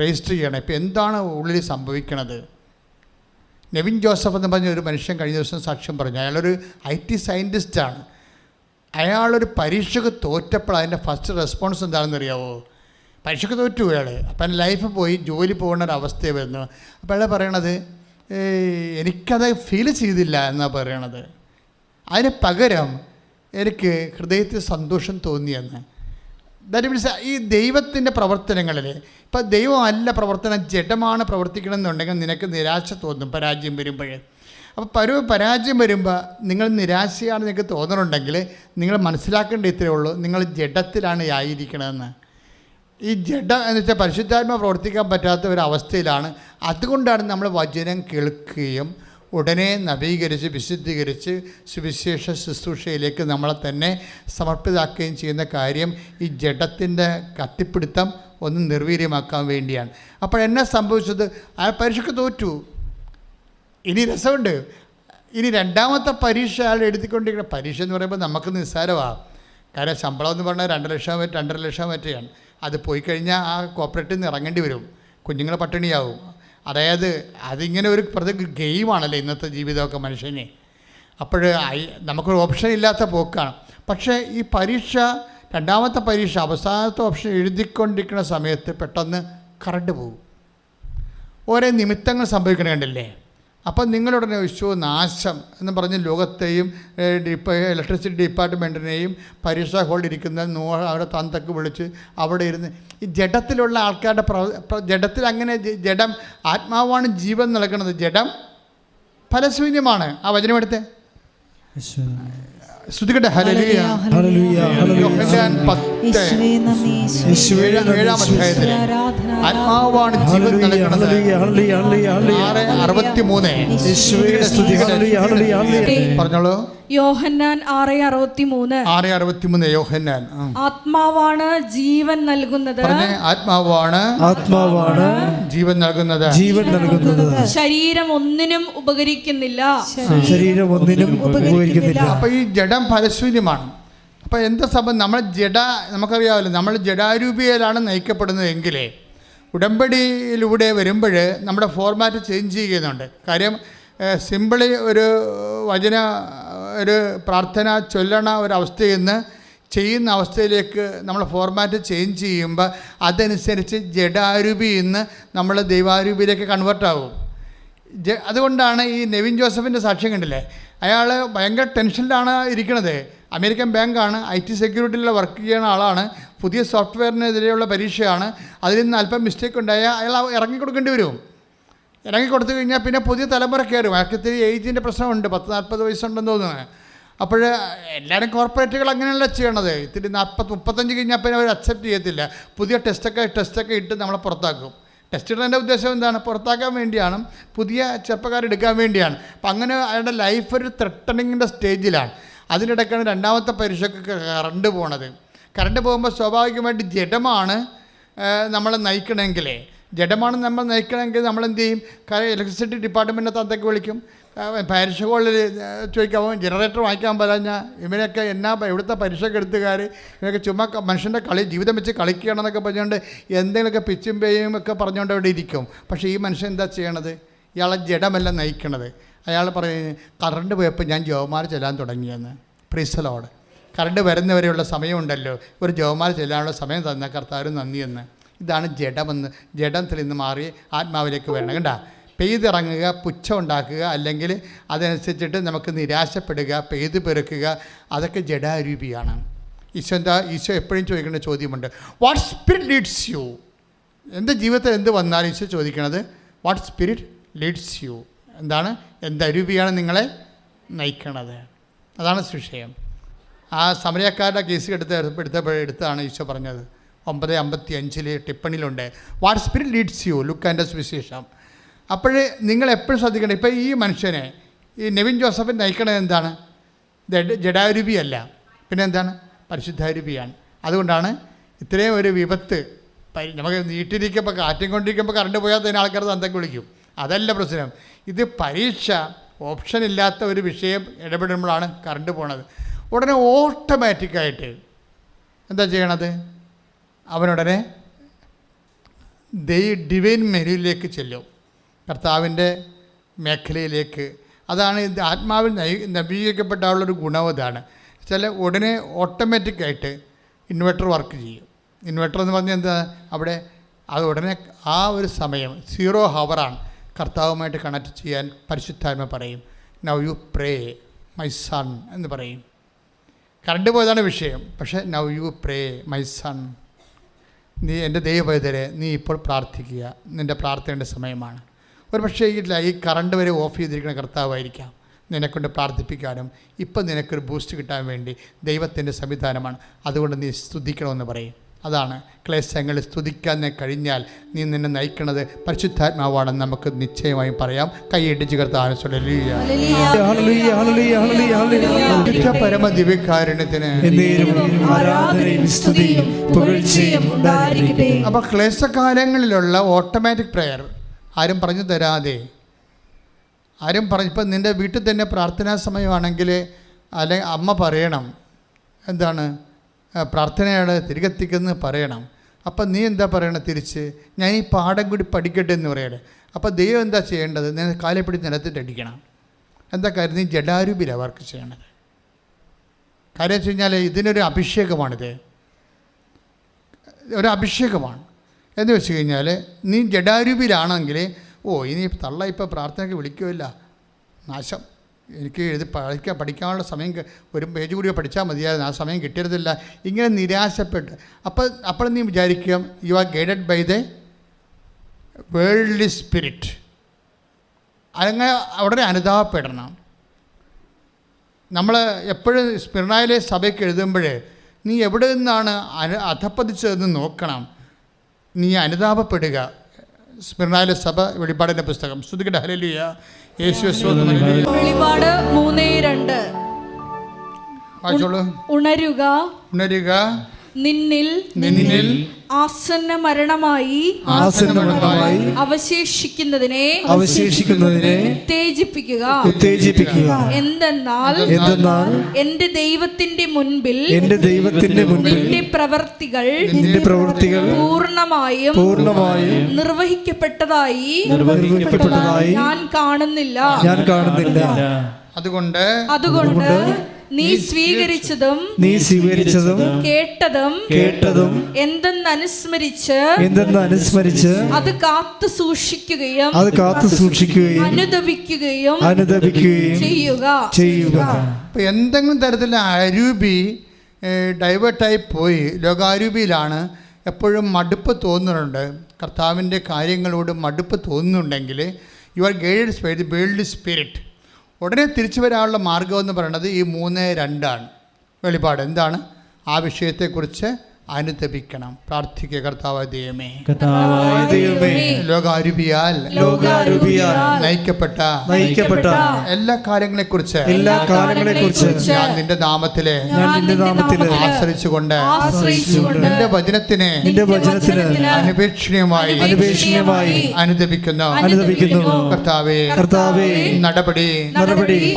രജിസ്റ്റർ ചെയ്യണം. ഇപ്പോൾ എന്താണ് ഉള്ളിൽ സംഭവിക്കണത്? നെവിൻ ജോസഫ് എന്ന് പറഞ്ഞ ഒരു മനുഷ്യൻ കഴിഞ്ഞ ദിവസം സാക്ഷ്യം പറഞ്ഞു. അയാളൊരു IT സയൻറ്റിസ്റ്റാണ്. അയാളൊരു പരീക്ഷയ്ക്ക് തോറ്റപ്പോൾ അതിൻ്റെ ഫസ്റ്റ് റെസ്പോൺസ് എന്താണെന്ന് അറിയാമോ? പരീക്ഷയ്ക്ക് തോറ്റു അയാൾ. അപ്പം ലൈഫ് പോയി ജോലി പോകുന്ന ഒരവസ്ഥ വരുന്നു. അപ്പോൾ അയാൾ പറയണത് എനിക്കത് ഫീൽ ചെയ്തില്ല എന്നാണ് പറയണത്. അതിന് പകരം എനിക്ക് ഹൃദയത്തിൽ സന്തോഷം തോന്നിയെന്ന്. ദാറ്റ് മീൻസ് ഈ ദൈവത്തിൻ്റെ പ്രവർത്തനങ്ങളിൽ ഇപ്പം ദൈവമല്ല പ്രവർത്തനം, ജഡമാണ് പ്രവർത്തിക്കണമെന്നുണ്ടെങ്കിൽ നിനക്ക് നിരാശ തോന്നും പരാജയം വരുമ്പോൾ. അപ്പോൾ പരാജയം വരുമ്പോൾ നിങ്ങൾ നിരാശയാണ് നിങ്ങൾക്ക് തോന്നുന്നുണ്ടെങ്കിൽ നിങ്ങൾ മനസ്സിലാക്കേണ്ട ഇത്രയേ ഉള്ളൂ, നിങ്ങൾ ജഡത്തിലാണ് ആയിരിക്കണമെന്ന്. ഈ ജഡം എന്ന് വെച്ചാൽ പരിശുദ്ധാത്മ പ്രവർത്തിക്കാൻ പറ്റാത്ത ഒരവസ്ഥയിലാണ്. അതുകൊണ്ടാണ് നമ്മൾ വചനം കേൾക്കുകയും ഉടനെ നവീകരിച്ച് വിശുദ്ധീകരിച്ച് സുവിശേഷ ശുശ്രൂഷയിലേക്ക് നമ്മളെ തന്നെ സമർപ്പിതാക്കുകയും ചെയ്യുന്ന കാര്യം ഈ ജഡത്തിൻ്റെ കത്തിപ്പിടുത്തം ഒന്ന് നിർവീര്യമാക്കാൻ വേണ്ടിയാണ്. അപ്പോഴെന്നാ സംഭവിച്ചത്? ആ പരീക്ഷയ്ക്ക് തോറ്റു. ഇനി രസമുണ്ട്, ഇനി രണ്ടാമത്തെ പരീക്ഷ അയാൾ എഴുതിക്കൊണ്ടിരിക്കുന്ന പരീക്ഷ എന്ന് പറയുമ്പോൾ നമുക്ക് നിസ്സാരമാണ്. കാരണം ശമ്പളം എന്ന് പറഞ്ഞാൽ 2 ലക്ഷം 2.5 ലക്ഷം മറ്റെയാണ്. അത് പോയി കഴിഞ്ഞാൽ ആ കോപ്പറേറ്റീവ് നിന്ന് ഇറങ്ങേണ്ടി വരും, കുഞ്ഞുങ്ങളെ പട്ടിണിയാവും. അതായത് അതിങ്ങനെ ഒരു ഗെയിമാണല്ലോ ഇന്നത്തെ ജീവിതമൊക്കെ മനുഷ്യനെ. അപ്പോൾ നമുക്കൊരു ഓപ്ഷൻ ഇല്ലാത്ത പോക്കാണ്. പക്ഷേ ഈ പരീക്ഷ, രണ്ടാമത്തെ പരീക്ഷ അവസാനത്തെ ഓപ്ഷൻ എഴുതിക്കൊണ്ടിരിക്കുന്ന സമയത്ത് പെട്ടെന്ന് കറണ്ട് പോകും. ഓരോ നിമിത്തങ്ങൾ സംഭവിക്കണ കണ്ടില്ലേ? അപ്പം നിങ്ങളുടനെ വിശ്വ നാശം എന്ന് പറഞ്ഞ് ലോകത്തെയും ഇലക്ട്രിസിറ്റി ഡിപ്പാർട്ട്മെൻറ്റിനെയും പരീക്ഷാ ഹോളിൽ ഇരിക്കുന്ന അവിടെ തന്തക്ക് വിളിച്ച് അവിടെ ഇരുന്ന് ഈ ജഡത്തിലുള്ള ആൾക്കാരുടെ ജഡത്തിൽ അങ്ങനെ ജഡം, ആത്മാവാണ് ജീവൻ നൽകുന്നത്, ജഡം ഫലശൂന്യമാണ്. ആ വചനമെടുത്തേ ശ്രുതികട്ടെ. ഹല്ലേലൂയ ഹല്ലേലൂയ. യോഹന്നാൻ 7-ാം അധ്യായത്തിൽ ആത്മാവാണ് ജീവൻ നൽകുന്നത്. 6:63 പറഞ്ഞോളൂ. യോഹന്നാൻ 6:63 യോഹന്നാൻ. ആത്മാവാണ് ജീവൻ നൽകുന്നത്. ആത്മാവാണ് ജീവൻ നൽകുന്നത്. ശരീരം ഒന്നിനും ഉപകരിക്കുന്നില്ല. അപ്പൊ ഈ ജഡം ഫലശൂന്യമാണ്. അപ്പോൾ എന്താ സംഭവം? നമ്മൾ നമുക്കറിയാമല്ലോ, നമ്മൾ ജഡാരൂപിയിലാണ് നയിക്കപ്പെടുന്നത്. എങ്കിലേ ഉടമ്പടിയിലൂടെ വരുമ്പോൾ നമ്മുടെ ഫോർമാറ്റ് ചേഞ്ച് ചെയ്യുന്നുണ്ട്. കാര്യം സിമ്പിളി ഒരു പ്രാർത്ഥന ചൊല്ലണ ഒരവസ്ഥയിൽ നിന്ന് ചെയ്യുന്ന അവസ്ഥയിലേക്ക് നമ്മൾ ഫോർമാറ്റ് ചേഞ്ച് ചെയ്യുമ്പോൾ അതനുസരിച്ച് ജഡാരൂപിയിൽ നിന്ന് നമ്മൾ ദൈവാരൂപിയിലേക്ക് കൺവേർട്ടാകും. അതുകൊണ്ടാണ് ഈ നെവിൻ ജോസഫിൻ്റെ സാക്ഷ്യം കണ്ടില്ലേ? അയാൾ ഭയങ്കര ടെൻഷനിലാണ് ഇരിക്കുന്നത്. അമേരിക്കൻ ബാങ്കാണ്, IT സെക്യൂരിറ്റിയിലുള്ള വർക്ക് ചെയ്യുന്ന ആളാണ്. പുതിയ സോഫ്റ്റ്വെയറിനെതിരെയുള്ള പരീക്ഷയാണ്. അതിൽ നിന്ന് അല്പം മിസ്റ്റേക്ക് ഉണ്ടായാൽ അയാൾ ഇറങ്ങിക്കൊടുക്കേണ്ടി വരും. ഇറങ്ങിക്കൊടുത്തു കഴിഞ്ഞാൽ പിന്നെ പുതിയ തലമുറ കയറും. അയാൾക്ക് ഇത്തിരി ഏജിൻ്റെ പ്രശ്നമുണ്ട്, 40-40 വയസ്സുണ്ടെന്ന് തോന്നുന്നു. അപ്പോൾ എല്ലാവരും കോർപ്പറേറ്റുകൾ അങ്ങനെയല്ല ചെയ്യണത്. ഇത്തിരി 40-35 കഴിഞ്ഞാൽ പിന്നെ അവർ അക്സെപ്റ്റ് ചെയ്യത്തില്ല. പുതിയ ടെസ്റ്റൊക്കെ ഇട്ട് നമ്മളെ പുറത്താക്കും. ടെസ്റ്റ് ഇടുന്നതിൻ്റെ ഉദ്ദേശം എന്താണ്? പുറത്താക്കാൻ വേണ്ടിയാണ്, പുതിയ ചെറുപ്പക്കാരെടുക്കാൻ വേണ്ടിയാണ്. അപ്പം അങ്ങനെ അയാളുടെ ലൈഫ് ഒരു ത്രെട്ടണിങ്ങിൻ്റെ സ്റ്റേജിലാണ്. അതിനിടയ്ക്കാണ് രണ്ടാമത്തെ പരീക്ഷയ്ക്ക് കറണ്ട് പോണത്. കറണ്ട് പോകുമ്പോൾ സ്വാഭാവികമായിട്ട് ജഡമാണ് നമ്മളെ നയിക്കണമെങ്കിൽ നമ്മളെന്ത് ചെയ്യും? ഇലക്ട്രിസിറ്റി ഡിപ്പാർട്ട്മെൻറ്റിനെ തന്തയ്ക്ക് വിളിക്കും. പരീക്ഷ ഹോളിൽ ചോദിക്കാമോ ജനറേറ്റർ വാങ്ങിക്കാൻ പറഞ്ഞാൽ ഇവനൊക്കെ ഇവിടുത്തെ പരീക്ഷയ്ക്ക് എടുത്തുകാർ ഇവനൊക്കെ ചുമ്മാ മനുഷ്യൻ്റെ ജീവിതം വെച്ച് കളിക്കുകയാണെന്നൊക്കെ പറഞ്ഞുകൊണ്ട് എന്തെങ്കിലുമൊക്കെ പിച്ചും പേയും ഒക്കെ പറഞ്ഞുകൊണ്ട് അവിടെ ഇരിക്കും. പക്ഷേ ഈ മനുഷ്യൻ എന്താ ചെയ്യണത്? ഇയാളെ ജഡമല്ല നയിക്കണത്. അയാൾ പറയുന്നത് കറണ്ട് പോയപ്പോൾ ഞാൻ ജോമാർ ചെല്ലാൻ തുടങ്ങിയെന്ന്. പ്രീസലോട് കറണ്ട് വരുന്നവരെയുള്ള സമയമുണ്ടല്ലോ, ഒരു ജോമാർ ചെല്ലാനുള്ള സമയം തന്ന കർത്താവിന് നന്ദിയെന്ന്. ഇതാണ് ജഡത്തിൽ നിന്ന് മാറി ആത്മാവിലേക്ക് വരണം. കണ്ട, പെയ്തിറങ്ങുക, പുച്ഛം ഉണ്ടാക്കുക, അല്ലെങ്കിൽ അതനുസരിച്ചിട്ട് നമുക്ക് നിരാശപ്പെടുക, പെയ്ത് പെറുക്കുക, അതൊക്കെ ജഡാരൂപിയാണ്. ഈശോ എപ്പോഴും ചോദിക്കേണ്ട ചോദ്യമുണ്ട്, വാട്ട് സ്പിരിറ്റ് ലീഡ്സ് യു? എൻ്റെ ജീവിതത്തിൽ എന്ത് വന്നാലും ഈശോ ചോദിക്കണത് വാട്ട് സ്പിരിറ്റ് ലീഡ്സ് യു? എന്താണ്, എന്തരൂപിയാണ് നിങ്ങളെ നയിക്കണത്? അതാണ് വിഷയം. ആ സമരക്കാരുടെ കേസ് എടുത്താണ് ഈശോ പറഞ്ഞത്. 9:55 ടിപ്പണിയിലുണ്ട്, വാട്ട് സ്പിരിറ്റ് ലീഡ്സ് യു? ലുക്കാൻ്റെ സുവിശേഷം. അപ്പോൾ നിങ്ങൾ എപ്പോഴും ശ്രദ്ധിക്കണം. ഇപ്പോൾ ഈ മനുഷ്യനെ, ഈ നെവിൻ ജോസഫിനെ നയിക്കണത് എന്താണ്? ജഡാരൂപിയല്ല, പിന്നെ എന്താണ്? പരിശുദ്ധാരൂപിയാണ്. അതുകൊണ്ടാണ് ഇത്രയും ഒരു വിപത്ത്. നമുക്ക് വീട്ടിലിരിക്കുമ്പോൾ കാറ്റും കൊണ്ടിരിക്കുമ്പോൾ കറണ്ട് പോയാൽ തന്നെ ആൾക്കാർ തന്തയ്ക്ക് വിളിക്കും. അതല്ല പ്രശ്നം. ഇത് പരീക്ഷ ഓപ്ഷൻ ഇല്ലാത്ത ഒരു വിഷയം ഇടപെടുമ്പോഴാണ് കറണ്ട് പോണത്. ഉടനെ ഓട്ടോമാറ്റിക്കായിട്ട് എന്താ ചെയ്യണത്? അവനുടനെ ഡിവൈൻ മെനുവിലേക്ക് ചെല്ലും, കർത്താവിൻ്റെ മേഖലയിലേക്ക്. അതാണ് ഇത് ആത്മാവിൽ നവീകരിക്കപ്പെട്ട ആളുള്ളൊരു ഗുണം. അതാണ് ഉടനെ ഓട്ടോമാറ്റിക്കായിട്ട് ഇൻവെർട്ടർ വർക്ക് ചെയ്യും. ഇൻവെർട്ടർ എന്ന് പറഞ്ഞാൽ എന്താ? അവിടെ അത് ഉടനെ ആ ഒരു സമയം 0 ഹവറാണ്. കർത്താവുമായിട്ട് കണക്ട് ചെയ്യാൻ പരിശുദ്ധാത്മ പറയും, now you pray my son എന്ന് പറയും. കറണ്ട് പോയതാണ് വിഷയം, പക്ഷേ now you pray my son, നീ എൻ്റെ ദൈവപൈതരെ നീ ഇപ്പോൾ പ്രാർത്ഥിക്കുക, നിൻ്റെ പ്രാർത്ഥനയുടെ സമയമാണ്. ഒരു പക്ഷേ ഈ കറണ്ട് വരെ ഓഫ് ചെയ്തിരിക്കുന്ന കർത്താവായിരിക്കാം നിന്നെക്കൊണ്ട് പ്രാർത്ഥിപ്പിക്കാനും ഇപ്പം നിനക്കൊരു ബൂസ്റ്റ് കിട്ടാൻ വേണ്ടി ദൈവത്തിൻ്റെ സംവിധാനമാണ്. അതുകൊണ്ട് നീ സ്തുതിക്കണമെന്ന് പറയും. അതാണ് ക്ലേശങ്ങൾ സ്തുതിക്കാൻ കഴിഞ്ഞാൽ നീ നിന്നെ നയിക്കുന്നത് പരിശുദ്ധാത്മാവാണെന്ന് നമുക്ക് നിശ്ചയമായും പറയാം. കൈയിടിച്ച് കർത്താവിനെ പരമ ദിവ്യകാരുണ്യത്തിന്. അപ്പോൾ ക്ലേശകാലങ്ങളിലുള്ള ഓട്ടോമാറ്റിക് പ്രെയർ ആരും പറഞ്ഞു തരാതെ, ഇപ്പം നിൻ്റെ വീട്ടിൽ തന്നെ പ്രാർത്ഥനാ സമയമാണെങ്കിൽ അല്ലെങ്കിൽ അമ്മ പറയണം എന്താണ് പ്രാർത്ഥനയാണ് തിരികെത്തിക്കുന്നത് പറയണം. അപ്പം നീ എന്താ പറയണത് തിരിച്ച്? ഞാൻ ഈ പാഠം കൂടി പഠിക്കട്ടെ എന്ന് പറയണേ. അപ്പോൾ ദൈവം എന്താ ചെയ്യേണ്ടത്? നീ കാലെ പിടിച്ച് നിലത്തിട്ട് അടിക്കണം. എന്താ കാര്യം? നീ ജഡാരൂപിലാണ് വർക്ക് ചെയ്യണത്. കാര്യം വെച്ച് കഴിഞ്ഞാൽ ഇതിനൊരു അഭിഷേകമാണിത്, ഒരു അഭിഷേകമാണ്. എന്ന് വെച്ച് കഴിഞ്ഞാൽ നീ ജഡാരൂപിയിലാണെങ്കിൽ ഇനി തള്ള ഇപ്പോൾ പ്രാർത്ഥനയ്ക്ക് വിളിക്കുമില്ല, നാശം, എനിക്ക് പഠിക്കാനുള്ള സമയം ഒരു പേജ് കൂടി പഠിച്ചാൽ മതിയായിരുന്നു, ആ സമയം കിട്ടിയിരുന്നില്ല, ഇങ്ങനെ നിരാശപ്പെട്ട് അപ്പോൾ നീ വിചാരിക്കുക you are guided by the worldly spirit. അങ്ങനെ അവിടെ അനുതാപപ്പെടണം. നമ്മൾ എപ്പോഴും സ്മിർനായിലെ സഭയ്ക്ക് എഴുതുമ്പോൾ നീ എവിടെ നിന്നാണ് അധപ്പതിച്ചതെന്ന് നോക്കണം. നീ അനുതാപപ്പെടുക. സ്മിർനായിലെ സഭ വെളിപ്പാടിൻ്റെ പുസ്തകം. സ്തുതിക്കട്ടെ, ഹല്ലേലൂയ, യേശുവേ സ്തോത്രം. വെളിപാട് 3:2. ഉണരുക, നിന്നിൽ ആസന്ന മരണമായി അവശേഷിക്കുന്നതിനെ ഉത്തേജിപ്പിക്കുക. എന്തെന്നാൽ എന്റെ ദൈവത്തിന്റെ മുൻപിൽ നിന്റെ പ്രവർത്തികൾ പൂർണ്ണമായും നിർവഹിക്കപ്പെട്ടതായി ഞാൻ കാണുന്നില്ല. അതുകൊണ്ട് നീ സ്വീകരിച്ചതും കേട്ടതും എന്തെന്നനുസ്മരിച്ച് അത് കാത്തു സൂക്ഷിക്കുകയും അനുദപിക്കുകയും ചെയ്യുക. എന്തെങ്കിലും തരത്തിലുള്ള അരൂപി ഡൈവേർട്ടായി പോയി ലോകാരൂപിയിലാണ്, എപ്പോഴും മടുപ്പ് തോന്നുന്നുണ്ട്, കർത്താവിൻ്റെ കാര്യങ്ങളോട് മടുപ്പ് തോന്നുന്നുണ്ടെങ്കിൽ you are guided by the world spirit. ഉടനെ തിരിച്ചു വരാനുള്ള മാർഗം എന്ന് പറയുന്നത് ഈ 3:2 വെളിപാട്. എന്താണ്? ആ വിഷയത്തെക്കുറിച്ച് അനുതപിക്കണം, പ്രാർത്ഥിക്കുക. കർത്താവായ ദൈവമേ, ലോകാരൂപിയാൽ നയിക്കപ്പെട്ട എല്ലാ കാര്യങ്ങളെക്കുറിച്ച് ഞാൻ നിന്റെ നാമത്തിലെ ആശ്രയിച്ചുകൊണ്ട് നിന്റെ വചനത്തിന് അനപേക്ഷണീയമായി അനുദപിക്കുന്നു. കർത്താവേ, നടപടി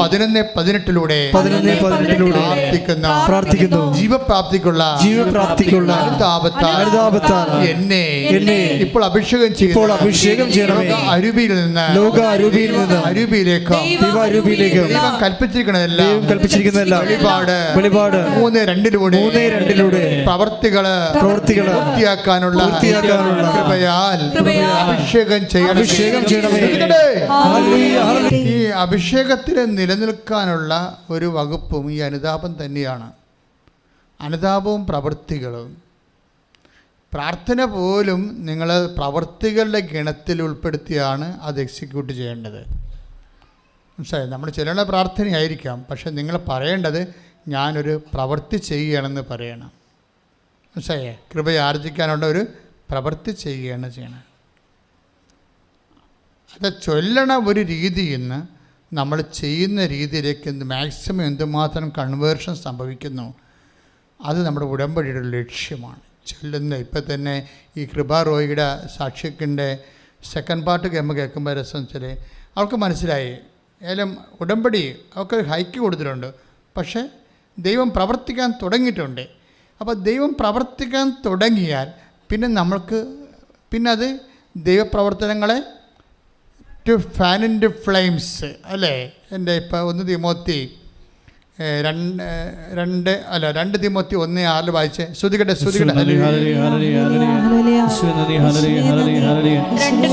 11:18 പ്രാർത്ഥിക്കുന്നു. ജീവപ്രാപ്തിക്കുള്ള എന്നെ ഇപ്പോൾ അഭിഷേകം ചെയ്യണമേ. അരൂപിയിൽ നിന്ന് അരൂപിയിലേക്ക് ദൈവം കൽപ്പിച്ചിരിക്കുന്നതെല്ലാം വെളിപാട് 3:2 പ്രവർത്തികള് പൂർത്തിയാക്കാനുള്ള കൃപയാൽ അഭിഷേകം ചെയ്യണമേ. ഈ അഭിഷേകത്തിൽ നിലനിൽക്കാനുള്ള ഒരു വകുപ്പും ഈ അനുതാപം തന്നെയാണ്. അനുതാപവും പ്രവൃത്തികളും. പ്രാർത്ഥന പോലും നിങ്ങൾ പ്രവൃത്തികളുടെ ഗണത്തിൽ ഉൾപ്പെടുത്തിയാണ് അത് എക്സിക്യൂട്ട് ചെയ്യേണ്ടത്. മനസ്സിലായി? നമ്മൾ ചിലരുടെ പ്രാർത്ഥനയായിരിക്കാം, പക്ഷെ നിങ്ങൾ പറയേണ്ടത് ഞാനൊരു പ്രവൃത്തി ചെയ്യുകയാണെന്ന് പറയണം. മനസ്സിലായേ? കൃപയാർജിക്കാനുള്ള ഒരു പ്രവൃത്തി ചെയ്യുകയാണ് ചെയ്യണം. അത് ചൊല്ലണ ഒരു രീതിയിൽ നിന്ന് നമ്മൾ ചെയ്യുന്ന രീതിയിലേക്ക് മാക്സിമം എന്തുമാത്രം കൺവേർഷൻ സംഭവിക്കുന്നു, അത് നമ്മുടെ ഉടമ്പടിയുടെ ലക്ഷ്യമാണ്. ചൊല്ലുന്ന ഇപ്പം തന്നെ ഈ കൃപ റോയിയുടെ സാക്ഷ്യത്തിൻ്റെ സെക്കൻഡ് പാർട്ട് കേൾക്കുമ്പോൾ രസം വെച്ചാൽ അവൾക്ക് മനസ്സിലായി ഏതായാലും ഉടമ്പടി അവൾക്ക് ഹൈക്ക് കൊടുത്തിട്ടുണ്ട്, പക്ഷേ ദൈവം പ്രവർത്തിക്കാൻ തുടങ്ങിയിട്ടുണ്ട്. അപ്പോൾ ദൈവം പ്രവർത്തിക്കാൻ തുടങ്ങിയാൽ പിന്നെ നമ്മൾക്ക് പിന്നെ അത് ദൈവപ്രവർത്തനങ്ങളെ to fan into flames അല്ലേ. എൻ്റെ ഇപ്പോൾ 1 തിമോത്തി 2 തിമോത്തി 1:6 വായിച്ചേ. ശ്രുതികട്ടെ 2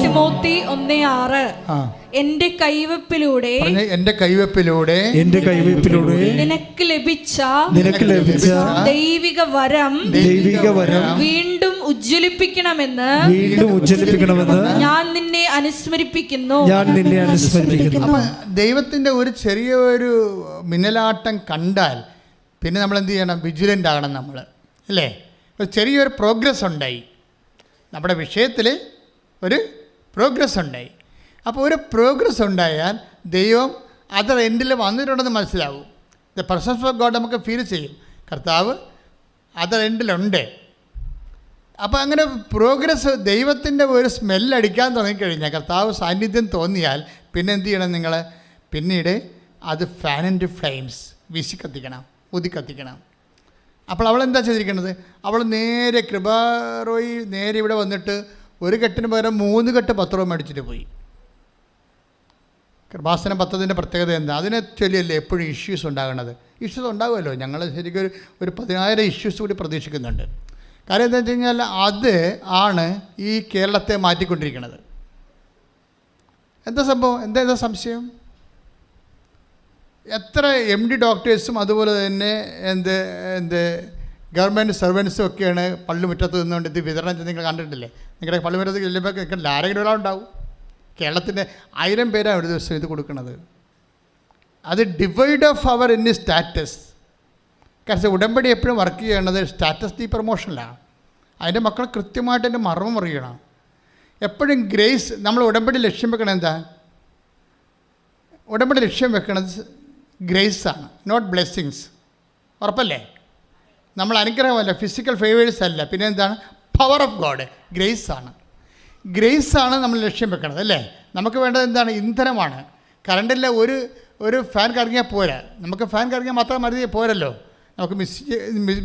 തിമോത്തി 1:6 എന്റെ കൈവപ്പിലൂടെ നിനക്ക് ലഭിച്ച ദൈവിക വരം വീണ്ടും ഉജ്ജ്വലിപ്പിക്കണമെന്ന് ഞാൻ നിന്നെ അനുസ്മരിപ്പിക്കുന്നു. ദൈവത്തിൻ്റെ ഒരു ചെറിയൊരു മിന്നലാട്ടം കണ്ടാൽ പിന്നെ നമ്മൾ എന്ത് ചെയ്യണം? വിജിലൻ്റ് ആകണം നമ്മൾ, അല്ലേ? ഒരു ചെറിയൊരു പ്രോഗ്രസ് ഉണ്ടായി, നമ്മുടെ വിഷയത്തിൽ ഒരു പ്രോഗ്രസ് ഉണ്ടായി. അപ്പോൾ ഒരു പ്രോഗ്രസ് ഉണ്ടായാൽ ദൈവം അതർ എൻഡിൽ വന്നിട്ടുണ്ടെന്ന് മനസ്സിലാവും. ദ പ്രസൻസ് ഓഫ് ഗോഡ് നമുക്ക് ഫീൽ ചെയ്യും, കർത്താവ് അതർ എൻഡിലുണ്ട്. അപ്പോൾ അങ്ങനെ പ്രോഗ്രസ് ദൈവത്തിൻ്റെ ഒരു സ്മെല്ലടിക്കാൻ തുടങ്ങിക്കഴിഞ്ഞാൽ, കർത്താവ് സാന്നിധ്യം തോന്നിയാൽ പിന്നെ എന്ത് ചെയ്യണം നിങ്ങൾ? പിന്നീട് അത് ഫാൻ ആൻഡ് ഫ്ലെയിംസ് വീശി കത്തിക്കണം, ഊതി കത്തിക്കണം. അപ്പോൾ അവളെന്താ ചെയ്തിരിക്കുന്നത്? അവൾ നേരെ കൃപാറോയി നേരെ ഇവിടെ വന്നിട്ട് ഒരു കെട്ടിന് പകരം 3 കെട്ട് പത്രവും മേടിച്ചിട്ട് പോയി. കൃപാസനം പത്രത്തിൻ്റെ പ്രത്യേകത എന്താ? അതിനെ ചൊല്ലിയല്ലേ എപ്പോഴും ഇഷ്യൂസ് ഉണ്ടാകുന്നത്. ഇഷ്യൂസ് ഉണ്ടാകുമല്ലോ, ഞങ്ങൾ ശരിക്കും ഒരു 10,000 ഇഷ്യൂസ് കൂടി പ്രതീക്ഷിക്കുന്നുണ്ട്. കാര്യം എന്താ വെച്ച് കഴിഞ്ഞാൽ അത് ആണ് ഈ കേരളത്തെ മാറ്റിക്കൊണ്ടിരിക്കുന്നത്. എന്താ സംഭവം? എന്താ സംശയം? എത്ര MD ഡോക്ടേഴ്സും അതുപോലെ തന്നെ ഗവൺമെൻറ് സർവൻസും ഒക്കെയാണ് പള്ളിമുറ്റത്ത് നിന്നുകൊണ്ട് ഇത് വിതരണം ചെയ്ത് നിങ്ങൾ കണ്ടിട്ടില്ലേ? നിങ്ങളുടെ പള്ളിമുറ്റത്ത് ചെല്ലുമ്പോൾ ആരെങ്കിലും ഒരാളുണ്ടാവും. കേരളത്തിൻ്റെ 1000 പേരാണ് ഒരു ദിവസം ഇത് കൊടുക്കുന്നത്. അത് ഡിവൈഡ് ഓഫ് അവർ ഇൻ സ്റ്റാറ്റസ്. കാരണം ഉടമ്പടി എപ്പോഴും വർക്ക് ചെയ്യേണ്ടത് സ്റ്റാറ്റസ് ഡി പ്രൊമോഷനിലാണ്. അതിൻ്റെ മക്കൾ കൃത്യമായിട്ട് എൻ്റെ മർമ്മം അറിയണം. എപ്പോഴും ഗ്രേസ്. നമ്മൾ ഉടമ്പടി ലക്ഷ്യം വെക്കണത് എന്താ? ഉടമ്പടി ലക്ഷ്യം വെക്കണത് ഗ്രേസാണ്, നോട്ട് ബ്ലെസ്സിങ്സ്. ഉറപ്പല്ലേ? നമ്മൾ അനുഗ്രഹമല്ല, ഫിസിക്കൽ ഫേവേഴ്സ് അല്ല, പിന്നെ എന്താണ്? Power of God. ഗ്രേസാണ്. ഗ്രേസാണ് നമ്മൾ ലക്ഷ്യം വെക്കണത്, അല്ലേ? നമുക്ക് വേണ്ടത് എന്താണ്? ഇന്ധനമാണ്. കറണ്ടില്ല ഒരു ഫാൻ കറങ്ങിയാൽ പോരാ. നമുക്ക് ഫാൻ കറങ്ങിയാൽ മാത്രം മതി പോരല്ലോ. നമുക്ക്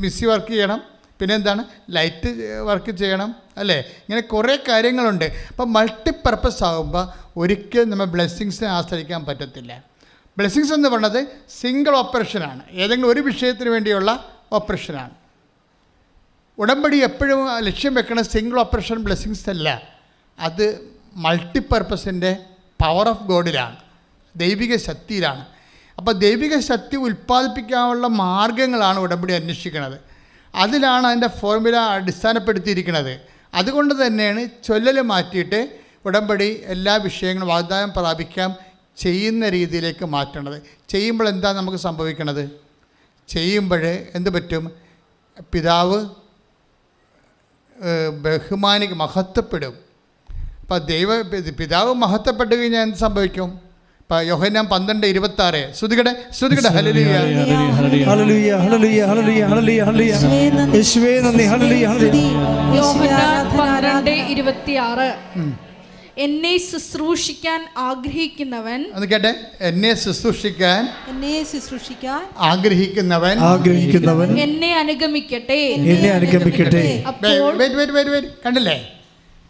മിസ്സി വർക്ക് ചെയ്യണം, പിന്നെ എന്താണ്? ലൈറ്റ് വർക്ക് ചെയ്യണം, അല്ലേ? ഇങ്ങനെ കുറേ കാര്യങ്ങളുണ്ട്. അപ്പം മൾട്ടിപ്പർപ്പസ് ആകുമ്പോൾ ഒരിക്കലും നമ്മൾ ബ്ലെസ്സിങ്സിനെ ആശ്രയിക്കാൻ പറ്റത്തില്ല. ബ്ലെസ്സിങ്സ് എന്ന് പറയുന്നത് സിംഗിൾ ഓപ്പറേഷനാണ്, ഏതെങ്കിലും ഒരു വിഷയത്തിന് വേണ്ടിയുള്ള ഓപ്പറേഷനാണ്. ഉടമ്പടി എപ്പോഴും ലക്ഷ്യം വെക്കണം സിംഗിൾ ഓപ്പറേഷൻ ബ്ലെസ്സിങ്സ് അല്ല, അത് മൾട്ടിപ്പർപ്പസിൻ്റെ പവർ ഓഫ് ഗോഡിലാണ്, ദൈവിക ശക്തിയിലാണ്. അപ്പോൾ ദൈവിക ശക്തി ഉൽപ്പാദിപ്പിക്കാനുള്ള മാർഗങ്ങളാണ് ഉടമ്പടി അന്വേഷിക്കുന്നത്. അതിലാണ് അതിൻ്റെ ഫോർമുല അടിസ്ഥാനപ്പെടുത്തിയിരിക്കുന്നത്. അതുകൊണ്ട് തന്നെയാണ് ചൊല്ലൽ മാറ്റിയിട്ട് ഉടമ്പടി എല്ലാ വിഷയങ്ങളും വാഗ്ദാനം പ്രാപിക്കാം, ചെയ്യുന്ന രീതിയിലേക്ക് മാറ്റേണ്ടത്. ചെയ്യുമ്പോൾ എന്താ നമുക്ക് സംഭവിക്കണത്? ചെയ്യുമ്പോൾ എന്ത് പറ്റും? പിതാവ് മഹത്വപ്പെടും. അപ്പം പിതാവ് മഹത്വപ്പെട്ട് കഴിഞ്ഞാൽ എന്ത് സംഭവിക്കും? ഇപ്പം യോഹന്നാൻ 12:26 ശ്രുതികടെ ഹല്ലേലൂയ ഹല്ലേലൂയ ഹല്ലേലൂയ ഹല്ലേലൂയ ഹല്ലേലൂയ ഹല്ലേലൂയ യേശുവേ നന്ദി ഹല്ലേലൂയ ഹല്ലേലൂയ. യോഹന്നാൻ 12:26 എന്നെ ശുശ്രൂഷിക്കാൻ ആഗ്രഹിക്കുന്നവൻ, എന്ന് കേട്ടെ, എന്നെ ശുശ്രൂഷിക്കാൻ ആഗ്രഹിക്കുന്നവൻ എന്നെ അനുഗമിക്കട്ടെ. അപ്പോൾ കണ്ടില്ലേ,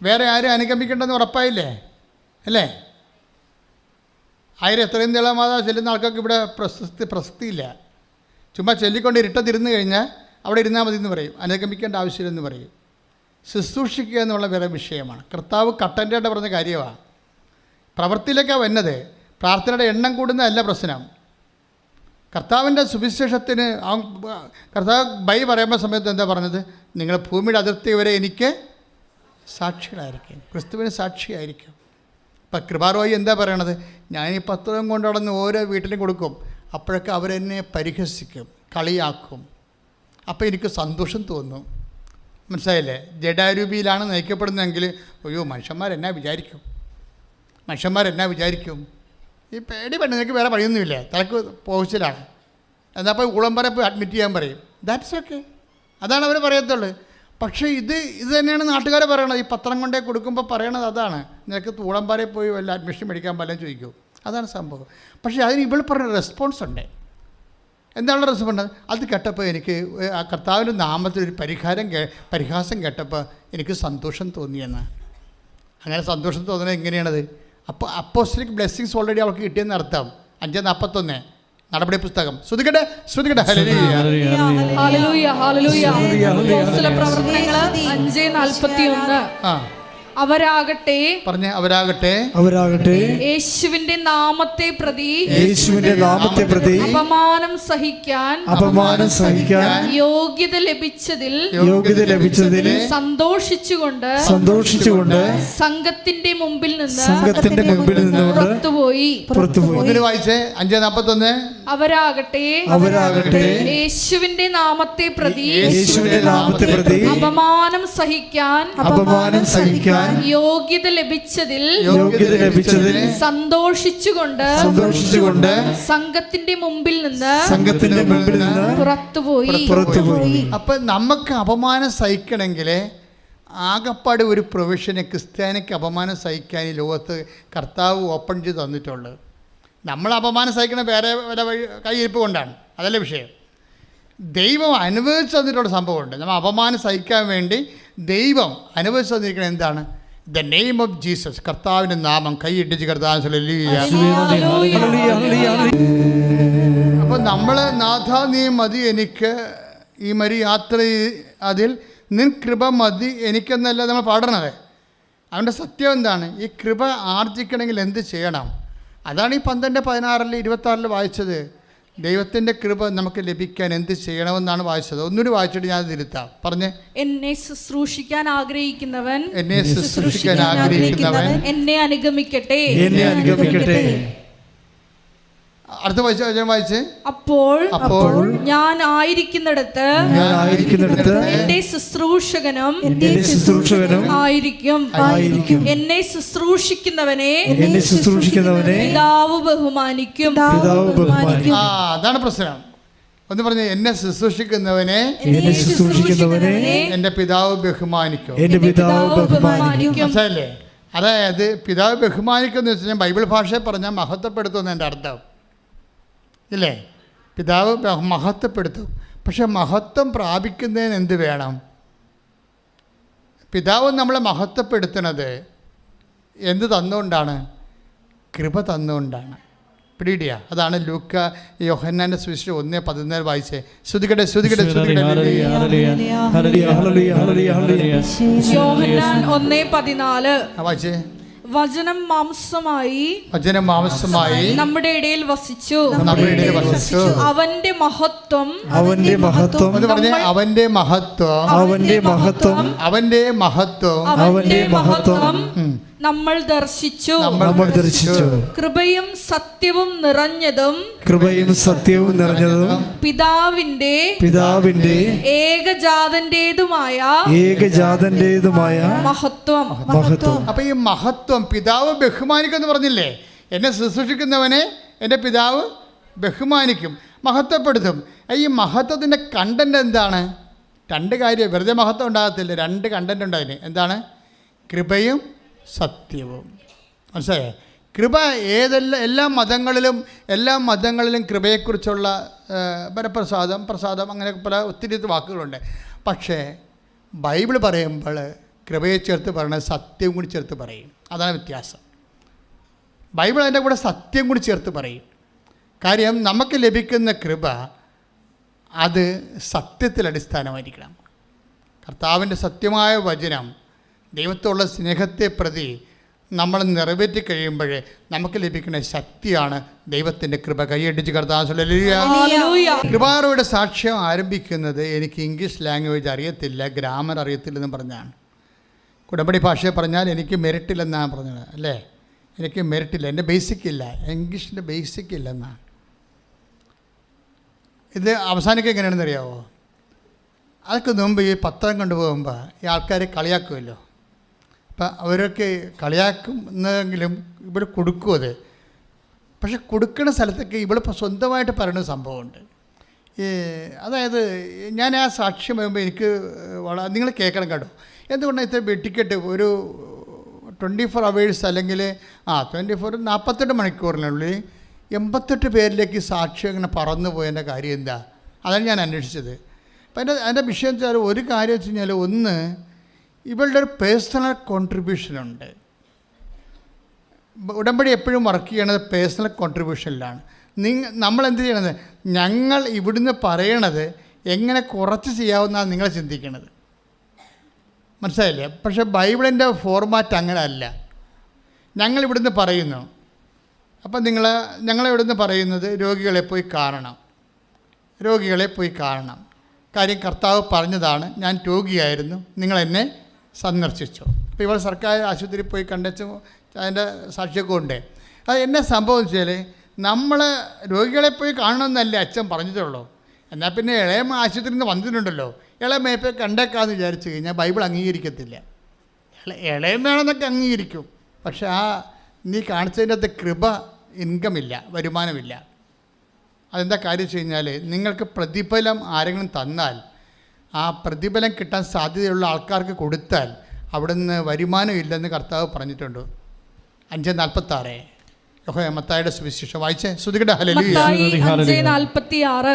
വേറെ ആരും അനുഗമിക്കേണ്ടെന്ന് ഉറപ്പായില്ലേ? അല്ലേ? 1000 എത്രയും നീളമാതാ ചെല്ലുന്ന ആൾക്കാർക്ക് ഇവിടെ പ്രസക്തിയില്ല. ചുമ്മാ ചൊല്ലിക്കൊണ്ട് ഇരുട്ടത്തിരുന്ന് കഴിഞ്ഞാൽ അവിടെ ഇരുന്നാൽ മതി എന്ന് പറയും, അനുഗമിക്കേണ്ട ആവശ്യമില്ലെന്ന് പറയും. ശുശ്രൂഷിക്കുക എന്നുള്ള വേറെ വിഷയമാണ്. കർത്താവ് കട്ടൻ്റെ പറഞ്ഞ കാര്യമാണ്. പ്രവൃത്തിയിലേക്കാണ് വന്നത്. പ്രാർത്ഥനയുടെ എണ്ണം കൂടുന്നതല്ല പ്രശ്നം. കർത്താവിൻ്റെ സുവിശേഷത്തിന് കർത്താവ് പറയുമ്പോൾ സമയത്ത് എന്താ പറഞ്ഞത്? നിങ്ങൾ ഭൂമിയുടെ അതിർത്തി വരെ എനിക്ക് സാക്ഷികളായിരിക്കും, ക്രിസ്തുവിന് സാക്ഷിയായിരിക്കും. ഇപ്പം കൃപാറോയി എന്താ പറയണത്? ഞാൻ ഈ പത്രം കൊണ്ട് നടന്ന് ഓരോ വീട്ടിലും കൊടുക്കും. അപ്പോഴൊക്കെ അവരെന്നെ പരിഹസിക്കും, കളിയാക്കും. അപ്പോൾ എനിക്ക് സന്തോഷം തോന്നും. മനസ്സിലായില്ലേ? ജഡാരൂപിയിലാണ് നയിക്കപ്പെടുന്നതെങ്കിൽ അയ്യോ മനുഷ്യന്മാരെന്നാ വിചാരിക്കും. ഈ പേടി പെണ്ണ്, നിനക്ക് വേറെ പണിയൊന്നുമില്ല, തലക്ക് പോസിലാണ്. എന്നാൽ അപ്പോൾ ഉളമ്പറ പോയി അഡ്മിറ്റ് ചെയ്യാൻ പറയും. ദാറ്റ്സ് ഓക്കെ, അതാണ് അവർ പറയത്തുള്ളൂ. പക്ഷേ ഇത് തന്നെയാണ് നാട്ടുകാരെ പറയണത്. ഈ പത്രം കൊണ്ടേ കൊടുക്കുമ്പോൾ പറയണത് അതാണ്. നിനക്ക് ഉളമ്പറയിൽ പോയി വല്ല അഡ്മിഷൻ മേടിക്കാൻ പലരും ചോദിക്കും. അതാണ് സംഭവം. പക്ഷേ അതിന് ഇവൾ പറഞ്ഞ റെസ്പോൺസ് ഉണ്ട്. എന്താണ് റെസ്പോണ്ട്? അത് കേട്ടപ്പോൾ എനിക്ക് ആ കർത്താവിൻ്റെ നാമത്തിൽ ഒരു പരിഹാസം കേട്ടപ്പോൾ എനിക്ക് സന്തോഷം തോന്നിയെന്ന്. അങ്ങനെ സന്തോഷം തോന്നുന്നത് എങ്ങനെയാണത്? അപ്പോൾ അപ്പോസ്റ്റലിക് ബ്ലെസ്സിങ്സ് ഓൾറെഡി അവൾക്ക് കിട്ടിയെന്ന് അർത്ഥം. 5:41 നടപടി പുസ്തകം. ശ്രുതികട്ടെ ഹല്ലേലൂയ ഹല്ലേലൂയ. അപ്പോസ്തല പ്രവർത്തനങ്ങൾ 5:41. അവരാകട്ടെ യേശുവിന്റെ നാമത്തെ പ്രതി അപമാനം സഹിക്കാൻ യോഗ്യത ലഭിച്ചതിൽ സന്തോഷിച്ചുകൊണ്ട് സംഘത്തിന്റെ മുമ്പിൽ നിന്ന് പുറത്തുപോയി. വായിച്ചേ 5:41. അവരാകട്ടെ യേശുവിന്റെ നാമത്തെ പ്രതി അപമാനം സഹിക്കാൻ യോഗ്യത ലഭിച്ചതിൽ സന്തോഷിച്ചുകൊണ്ട് സംഘത്തിന്റെ മുമ്പിൽ നിന്ന് പുറത്തുപോയി. അപ്പൊ നമുക്ക് അപമാനം സഹിക്കണമെങ്കിൽ ആകപ്പാട് ഒരു പ്രൊവിഷന് ക്രിസ്ത്യാനിക്ക് അപമാനം സഹിക്കാൻ ഈ ലോകത്ത് കർത്താവ് ഓപ്പൺ ചെയ്ത് തന്നിട്ടുള്ളത്. നമ്മൾ അപമാനം സഹിക്കണ വേറെ വല്ല കയ്യിരിപ്പ് കൊണ്ടാണ്, അതല്ല വിഷയം. ദൈവം അനുഭവിച്ചു തന്നിട്ടുള്ള സംഭവമുണ്ട്. നമ്മൾ അപമാനം സഹിക്കാൻ വേണ്ടി ദൈവം അനുഭവിച്ചു തന്നിരിക്കുന്നത് എന്താണ്? ദ നെയിം ഓഫ് ജീസസ്, കർത്താവിൻ്റെ നാമം. കൈയിട്ടിച്ച് കർത്താവ്. അപ്പോൾ നമ്മൾ നാഥ നീ മതി എനിക്ക് ഈ മരി യാത്ര അതിൽ നിൻ കൃപ മതി എനിക്കെന്നല്ല നമ്മൾ പാടണത്. അവൻ്റെ സത്യം എന്താണ്? ഈ കൃപ ആർജിക്കണമെങ്കിൽ എന്ത് ചെയ്യണം? അതാണ് ഈ 12:16 26 വായിച്ചത്. ദൈവത്തിൻ്റെ കൃപ നമുക്ക് ലഭിക്കാൻ എന്ത് ചെയ്യണമെന്നാണ് വായിച്ചത്. ഒന്നുകൂടി വായിച്ചിട്ട് ഞാൻ തിരുത്താം. പറഞ്ഞേ. എന്നെ ശുശ്രൂഷിക്കാൻ ആഗ്രഹിക്കുന്നവൻ എന്നെ അനുഗമിക്കട്ടെ. അടുത്ത വായിച്ചേ. അപ്പോൾ ഞാൻ ആയിരിക്കുന്നിടത്ത് എന്റെ ശുശ്രൂഷകനും ആയിരിക്കും. എന്നെ ശുശ്രൂഷിക്കുന്നവനെ പിതാവ് ബഹുമാനിക്കും. അതാണ് പ്രശ്നം. ഒന്ന് പറഞ്ഞേ. എന്നെ ശുശ്രൂഷിക്കുന്നവനെ എന്റെ പിതാവ് ബഹുമാനിക്കും. മനസ്സിലല്ലേ? അതായത് പിതാവ് ബഹുമാനിക്കും എന്ന് വെച്ചാൽ ബൈബിൾ ഭാഷയിൽ പറഞ്ഞാൽ മഹത്വപ്പെടുത്തുമെന്ന് എൻ്റെ അർത്ഥം ഇല്ലേ? പിതാവ് മഹത്വപ്പെടുത്തും. പക്ഷെ മഹത്വം പ്രാപിക്കുന്നതിന് എന്ത് വേണം? പിതാവ് നമ്മളെ മഹത്വപ്പെടുത്തുന്നത് എന്ത് തന്നുകൊണ്ടാണ്? കൃപ തന്നുകൊണ്ടാണ്. പിടിയിടിയ അതാണ് ലൂക്ക യോഹന്നാന്റെ സുവിശേഷം 1:14 വായിച്ചേ. ശ്രുതികട്ടെ. യോഹന്നാൻ 1:14 വായിച്ചേ. വചനം മാംസമായി നമ്മുടെ ഇടയിൽ വസിച്ചു. അവന്റെ മഹത്വം നമ്മൾ ദർശിച്ചു. കൃപയും സത്യവും നിറഞ്ഞതും പിതാവിന്റെ ഏകജാതന്റേതുമായ മഹത്വം. അപ്പൊ ഈ മഹത്വം പിതാവ് ബഹുമാനിക്കുമെന്ന് പറഞ്ഞില്ലേ? എന്നെ ശുശ്രൂഷിക്കുന്നവനെ എൻ്റെ പിതാവ് ബഹുമാനിക്കും, മഹത്വപ്പെടുത്തും. ഈ മഹത്വത്തിൻ്റെ കണ്ടന്റ് എന്താണ്? രണ്ട് കാര്യം. വെറുതെ മഹത്വം ഉണ്ടാകത്തില്ല, രണ്ട് കണ്ടന്റ് ഉണ്ട് അതിന്. എന്താണ്? കൃപയും സത്യവും. മനസ്സിലായേ? കൃപ എല്ലാ മതങ്ങളിലും കൃപയെക്കുറിച്ചുള്ള പ്രസാദം അങ്ങനെ പല ഒത്തിരി വാക്കുകളുണ്ട്. പക്ഷേ ബൈബിൾ പറയുമ്പോൾ കൃപയെ ചേർത്ത് പറയണത് സത്യവും കൂടി ചേർത്ത് പറയും. അതാണ് വ്യത്യാസം. ബൈബിൾ അതിൻ്റെ കൂടെ സത്യം കൂടി ചേർത്ത് പറയും. കാര്യം നമുക്ക് ലഭിക്കുന്ന കൃപ അത് സത്യത്തിൽ അടിസ്ഥാനമായിരിക്കണം. കർത്താവിൻ്റെ സത്യമായ വചനം ദൈവത്തോടുള്ള സ്നേഹത്തെ പ്രതി നമ്മൾ നിറവേറ്റി കഴിയുമ്പോൾ നമുക്ക് ലഭിക്കുന്ന ശക്തിയാണ് ദൈവത്തിൻ്റെ കൃപ. കൈയടിച്ച് കർത്താവ് കൃപാറയുടെ സാക്ഷ്യം ആരംഭിക്കുന്നത് എനിക്ക് ഇംഗ്ലീഷ് ലാംഗ്വേജ് അറിയത്തില്ല, ഗ്രാമർ അറിയത്തില്ലെന്ന് പറഞ്ഞാണ്. ഉടമ്പടി ഭാഷയെ പറഞ്ഞാൽ എനിക്ക് മെറിറ്റില്ലെന്നാണ് പറഞ്ഞത്, അല്ലേ? എനിക്ക് മെറിറ്റില്ല, എൻ്റെ ബേസിക് ഇല്ല, ഇംഗ്ലീഷിൻ്റെ ബേസിക് ഇല്ലെന്നാണ്. ഇത് അവസാനിക്കുക എങ്ങനെയാണെന്ന് അറിയാമോ? അതൊക്കെ മുമ്പ് ഈ പത്രം കൊണ്ടുപോകുമ്പോൾ ഈ ആൾക്കാരെ കളിയാക്കുമല്ലോ. അപ്പം അവരൊക്കെ കളിയാക്കുന്നെങ്കിലും ഇവിടെ കൊടുക്കും അത്. പക്ഷെ കൊടുക്കുന്ന സ്ഥലത്തൊക്കെ ഇവിടെ സ്വന്തമായിട്ട് പറയുന്ന സംഭവമുണ്ട്. അതായത് ഞാൻ ആ സാക്ഷ്യം വരുമ്പോൾ എനിക്ക് നിങ്ങൾ കേൾക്കണം കേട്ടോ. എന്തുകൊണ്ടാണ് ഇത്ര ടിക്കറ്റ് ഒരു 24 hours അല്ലെങ്കിൽ 48 മണിക്കൂറിനുള്ളിൽ 88 പേരിലേക്ക് സാക്ഷ്യം ഇങ്ങനെ പറന്നു പോയതിൻ്റെ കാര്യം എന്താ? അതാണ് ഞാൻ അന്വേഷിച്ചത്. അപ്പം അതിൻ്റെ വിഷയം വെച്ചാൽ ഒരു കാര്യം വെച്ച് കഴിഞ്ഞാൽ, ഒന്ന് ഇവളുടെ ഒരു പേഴ്സണൽ കോൺട്രിബ്യൂഷനുണ്ട്. ഉടമ്പടി എപ്പോഴും വർക്ക് ചെയ്യണത് പേഴ്സണൽ കോൺട്രിബ്യൂഷനിലാണ്. നമ്മളെന്ത് ചെയ്യണത്? ഞങ്ങൾ ഇവിടുന്ന് പറയണത് എങ്ങനെ കുറച്ച് ചെയ്യാവുന്നതാണ് നിങ്ങൾ ചിന്തിക്കണത്. മനസ്സിലായില്ലേ? പക്ഷേ ബൈബിളിൻ്റെ ഫോർമാറ്റ് അങ്ങനെ അല്ല. ഞങ്ങളിവിടുന്ന് പറയുന്നു. അപ്പം ഞങ്ങളിവിടുന്ന് പറയുന്നത് രോഗികളെ പോയി കാണണം. കാര്യം കർത്താവ് പറഞ്ഞതാണ്, ഞാൻ രോഗിയായിരുന്നു, നിങ്ങളെന്നെ സന്ദർശിച്ചു. അപ്പോൾ ഇവൾ സർക്കാർ ആശുപത്രിയിൽ പോയി കണ്ടു, അതിൻ്റെ സാക്ഷിയൊക്കെ ഉണ്ട്. അത് എന്നെ സംഭവിച്ചാൽ നമ്മൾ രോഗികളെ പോയി കാണണമെന്നല്ലേ അച്ഛൻ പറഞ്ഞിട്ടുള്ളൂ. എന്നാൽ പിന്നെ ഇളയം ആശുപത്രിയിൽ നിന്ന് വന്നിട്ടുണ്ടല്ലോ, ഇളയമയെ പോയി കണ്ടേക്കാമെന്ന് വിചാരിച്ചു കഴിഞ്ഞാൽ ബൈബിൾ അംഗീകരിക്കത്തില്ല. ഇളയം വേണമെന്നൊക്കെ അംഗീകരിക്കും, പക്ഷെ നീ കാണിച്ചതിൻ്റെ അകത്ത് കൃപ, ഇൻകമില്ല, വരുമാനമില്ല. അതെന്താ കാര്യം വെച്ച് കഴിഞ്ഞാൽ, നിങ്ങൾക്ക് പ്രതിഫലം ആരെങ്കിലും തന്നാൽ ആ പ്രതിഫലം കിട്ടാൻ സാധ്യതയുള്ള ആൾക്കാർക്ക് കൊടുത്താൽ അവിടുന്ന് വരുമാനം ഇല്ലെന്ന് കർത്താവ് പറഞ്ഞിട്ടുണ്ട്. 5:46 മത്തായിയുടെ സുവിശേഷം വായിച്ചേ. ശ്രുതികട ഹല്ലേലൂയ. 5:46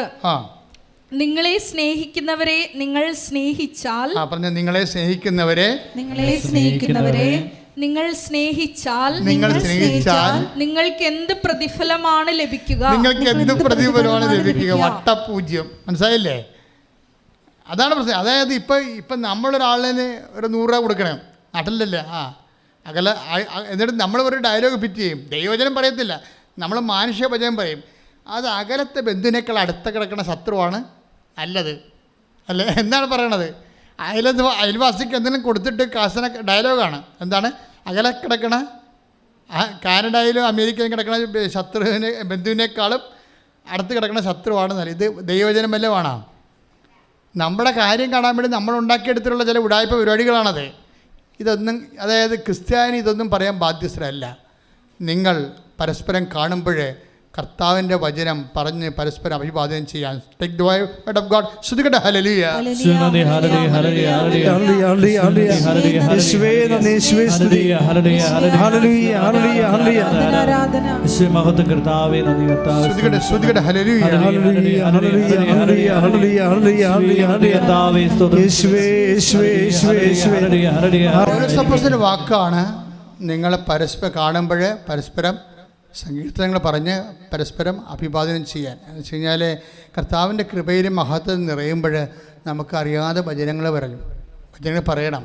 നിങ്ങളെ സ്നേഹിക്കുന്നവരെ നിങ്ങൾ സ്നേഹിച്ചാൽ, നിങ്ങളെ സ്നേഹിക്കുന്നവരെ നിങ്ങൾ സ്നേഹിച്ചാൽ നിങ്ങൾക്ക് എന്ത് പ്രതിഫലമാണ് ലഭിക്കുക? വട്ടപൂജ്യം. മനസ്സിലായില്ലേ? അതാണ് പ്രശ്നം. അതായത് ഇപ്പം നമ്മളൊരാളിന് ഒരു 100 രൂപ കൊടുക്കണം, നാട്ടിലല്ലേ? അകല. എന്നിട്ട് നമ്മൾ ഒരു ഡയലോഗ് ഫിറ്റ് ചെയ്യും. ദൈവവചനം പറയത്തില്ല, നമ്മൾ മാനുഷ്യ വചനം പറയും. അത് അകലത്തെ ബന്ധുവിനേക്കാൾ അടുത്ത കിടക്കുന്ന ശത്രുവാണ് നല്ലത്, അല്ലേ? എന്താണ് പറയണത്? അയൽവാസിക്ക് എന്തെങ്കിലും കൊടുത്തിട്ട് കാശന ഡയലോഗാണ്. എന്താണ്? അകലെ കിടക്കണ കാനഡയിലും അമേരിക്കയിലും കിടക്കണ ബന്ധുവിനേക്കാളും അടുത്ത് കിടക്കുന്ന ശത്രുവാണ് നല്ലത്. ഇത് ദൈവവചനം വല്ലതുമാണോ? നമ്മുടെ കാര്യം കാണാൻ വേണ്ടി നമ്മൾ ഉണ്ടാക്കിയെടുത്തിട്ടുള്ള ചില ഉടായ്പ പരിപാടികളാണത്. ഇതൊന്നും, അതായത് ക്രിസ്ത്യാനി ഇതൊന്നും പറയാൻ ബാധ്യസ്ഥരല്ല. നിങ്ങൾ പരസ്പരം കാണുമ്പോഴേ കർത്താവിൻ്റെ വചനം പറഞ്ഞ് പരസ്പരം അഭിവാദനം ചെയ്യാൻ. Take the word of God. ശ്രുതികട ഹല്ലേലൂയ. വാക്കാണ് നിങ്ങൾ പരസ്പരം കാണുമ്പോഴേ പരസ്പരം സങ്കീർത്തനങ്ങൾ പറഞ്ഞ് പരസ്പരം അഭിവാദനം ചെയ്യാൻ. എന്ന് വെച്ച് കഴിഞ്ഞാൽ കർത്താവിൻ്റെ കൃപയിലും മഹത്വം നിറയുമ്പോൾ നമുക്കറിയാതെ വചനങ്ങൾ പറയണം.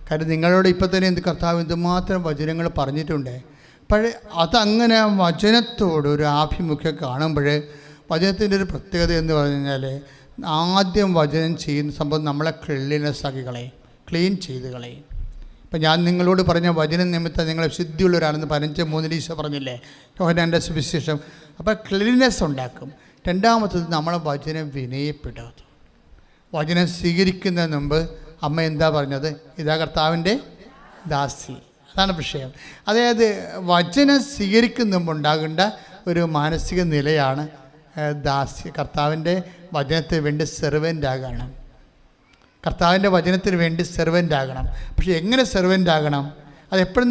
കാര്യം നിങ്ങളോട് ഇപ്പം തന്നെ കർത്താവ് എന്തുമാത്രം വചനങ്ങൾ പറഞ്ഞിട്ടുണ്ട്. പക്ഷേ അതങ്ങനെ വചനത്തോട് ഒരു ആഭിമുഖ്യം കാണുമ്പോൾ വചനത്തിൻ്റെ ഒരു പ്രത്യേകത എന്ന് പറഞ്ഞു കഴിഞ്ഞാൽ, ആദ്യം വചനം ചെയ്യുന്ന സംഭവം നമ്മളെ ക്ലീൻ ചെയ്ത് കളയും. ഇപ്പം ഞാൻ നിങ്ങളോട് പറഞ്ഞ വചനം നിമിത്തം നിങ്ങൾ ശുദ്ധിയുള്ളവരാണെന്ന് 15:3 ഈശോ പറഞ്ഞില്ലേ, യോഹന്നാൻ്റെ സുവിശേഷം. അപ്പോൾ ക്ലീൻനെസ് ഉണ്ടാക്കും. രണ്ടാമത്തത് നമ്മളെ വചനം വിനയപ്പെടാതെ, വചനം സ്വീകരിക്കുന്നതിന് മുമ്പ് അമ്മ എന്താ പറഞ്ഞത്? ഇതാ കർത്താവിൻ്റെ ദാസി. അതാണ് വിഷയം. അതായത് വചനം സ്വീകരിക്കുന്ന മുമ്പ് ഉണ്ടാകേണ്ട ഒരു മാനസിക നിലയാണ് ദാസി. കർത്താവിൻ്റെ വചനത്തിന് വേണ്ടി സെർവൻ്റ് ആകണം. കർത്താവിൻ്റെ വചനത്തിന് വേണ്ടി സെർവൻ്റ് ആകണം. പക്ഷേ എങ്ങനെ സെർവൻ്റ് ആകണം? അതെപ്പോഴും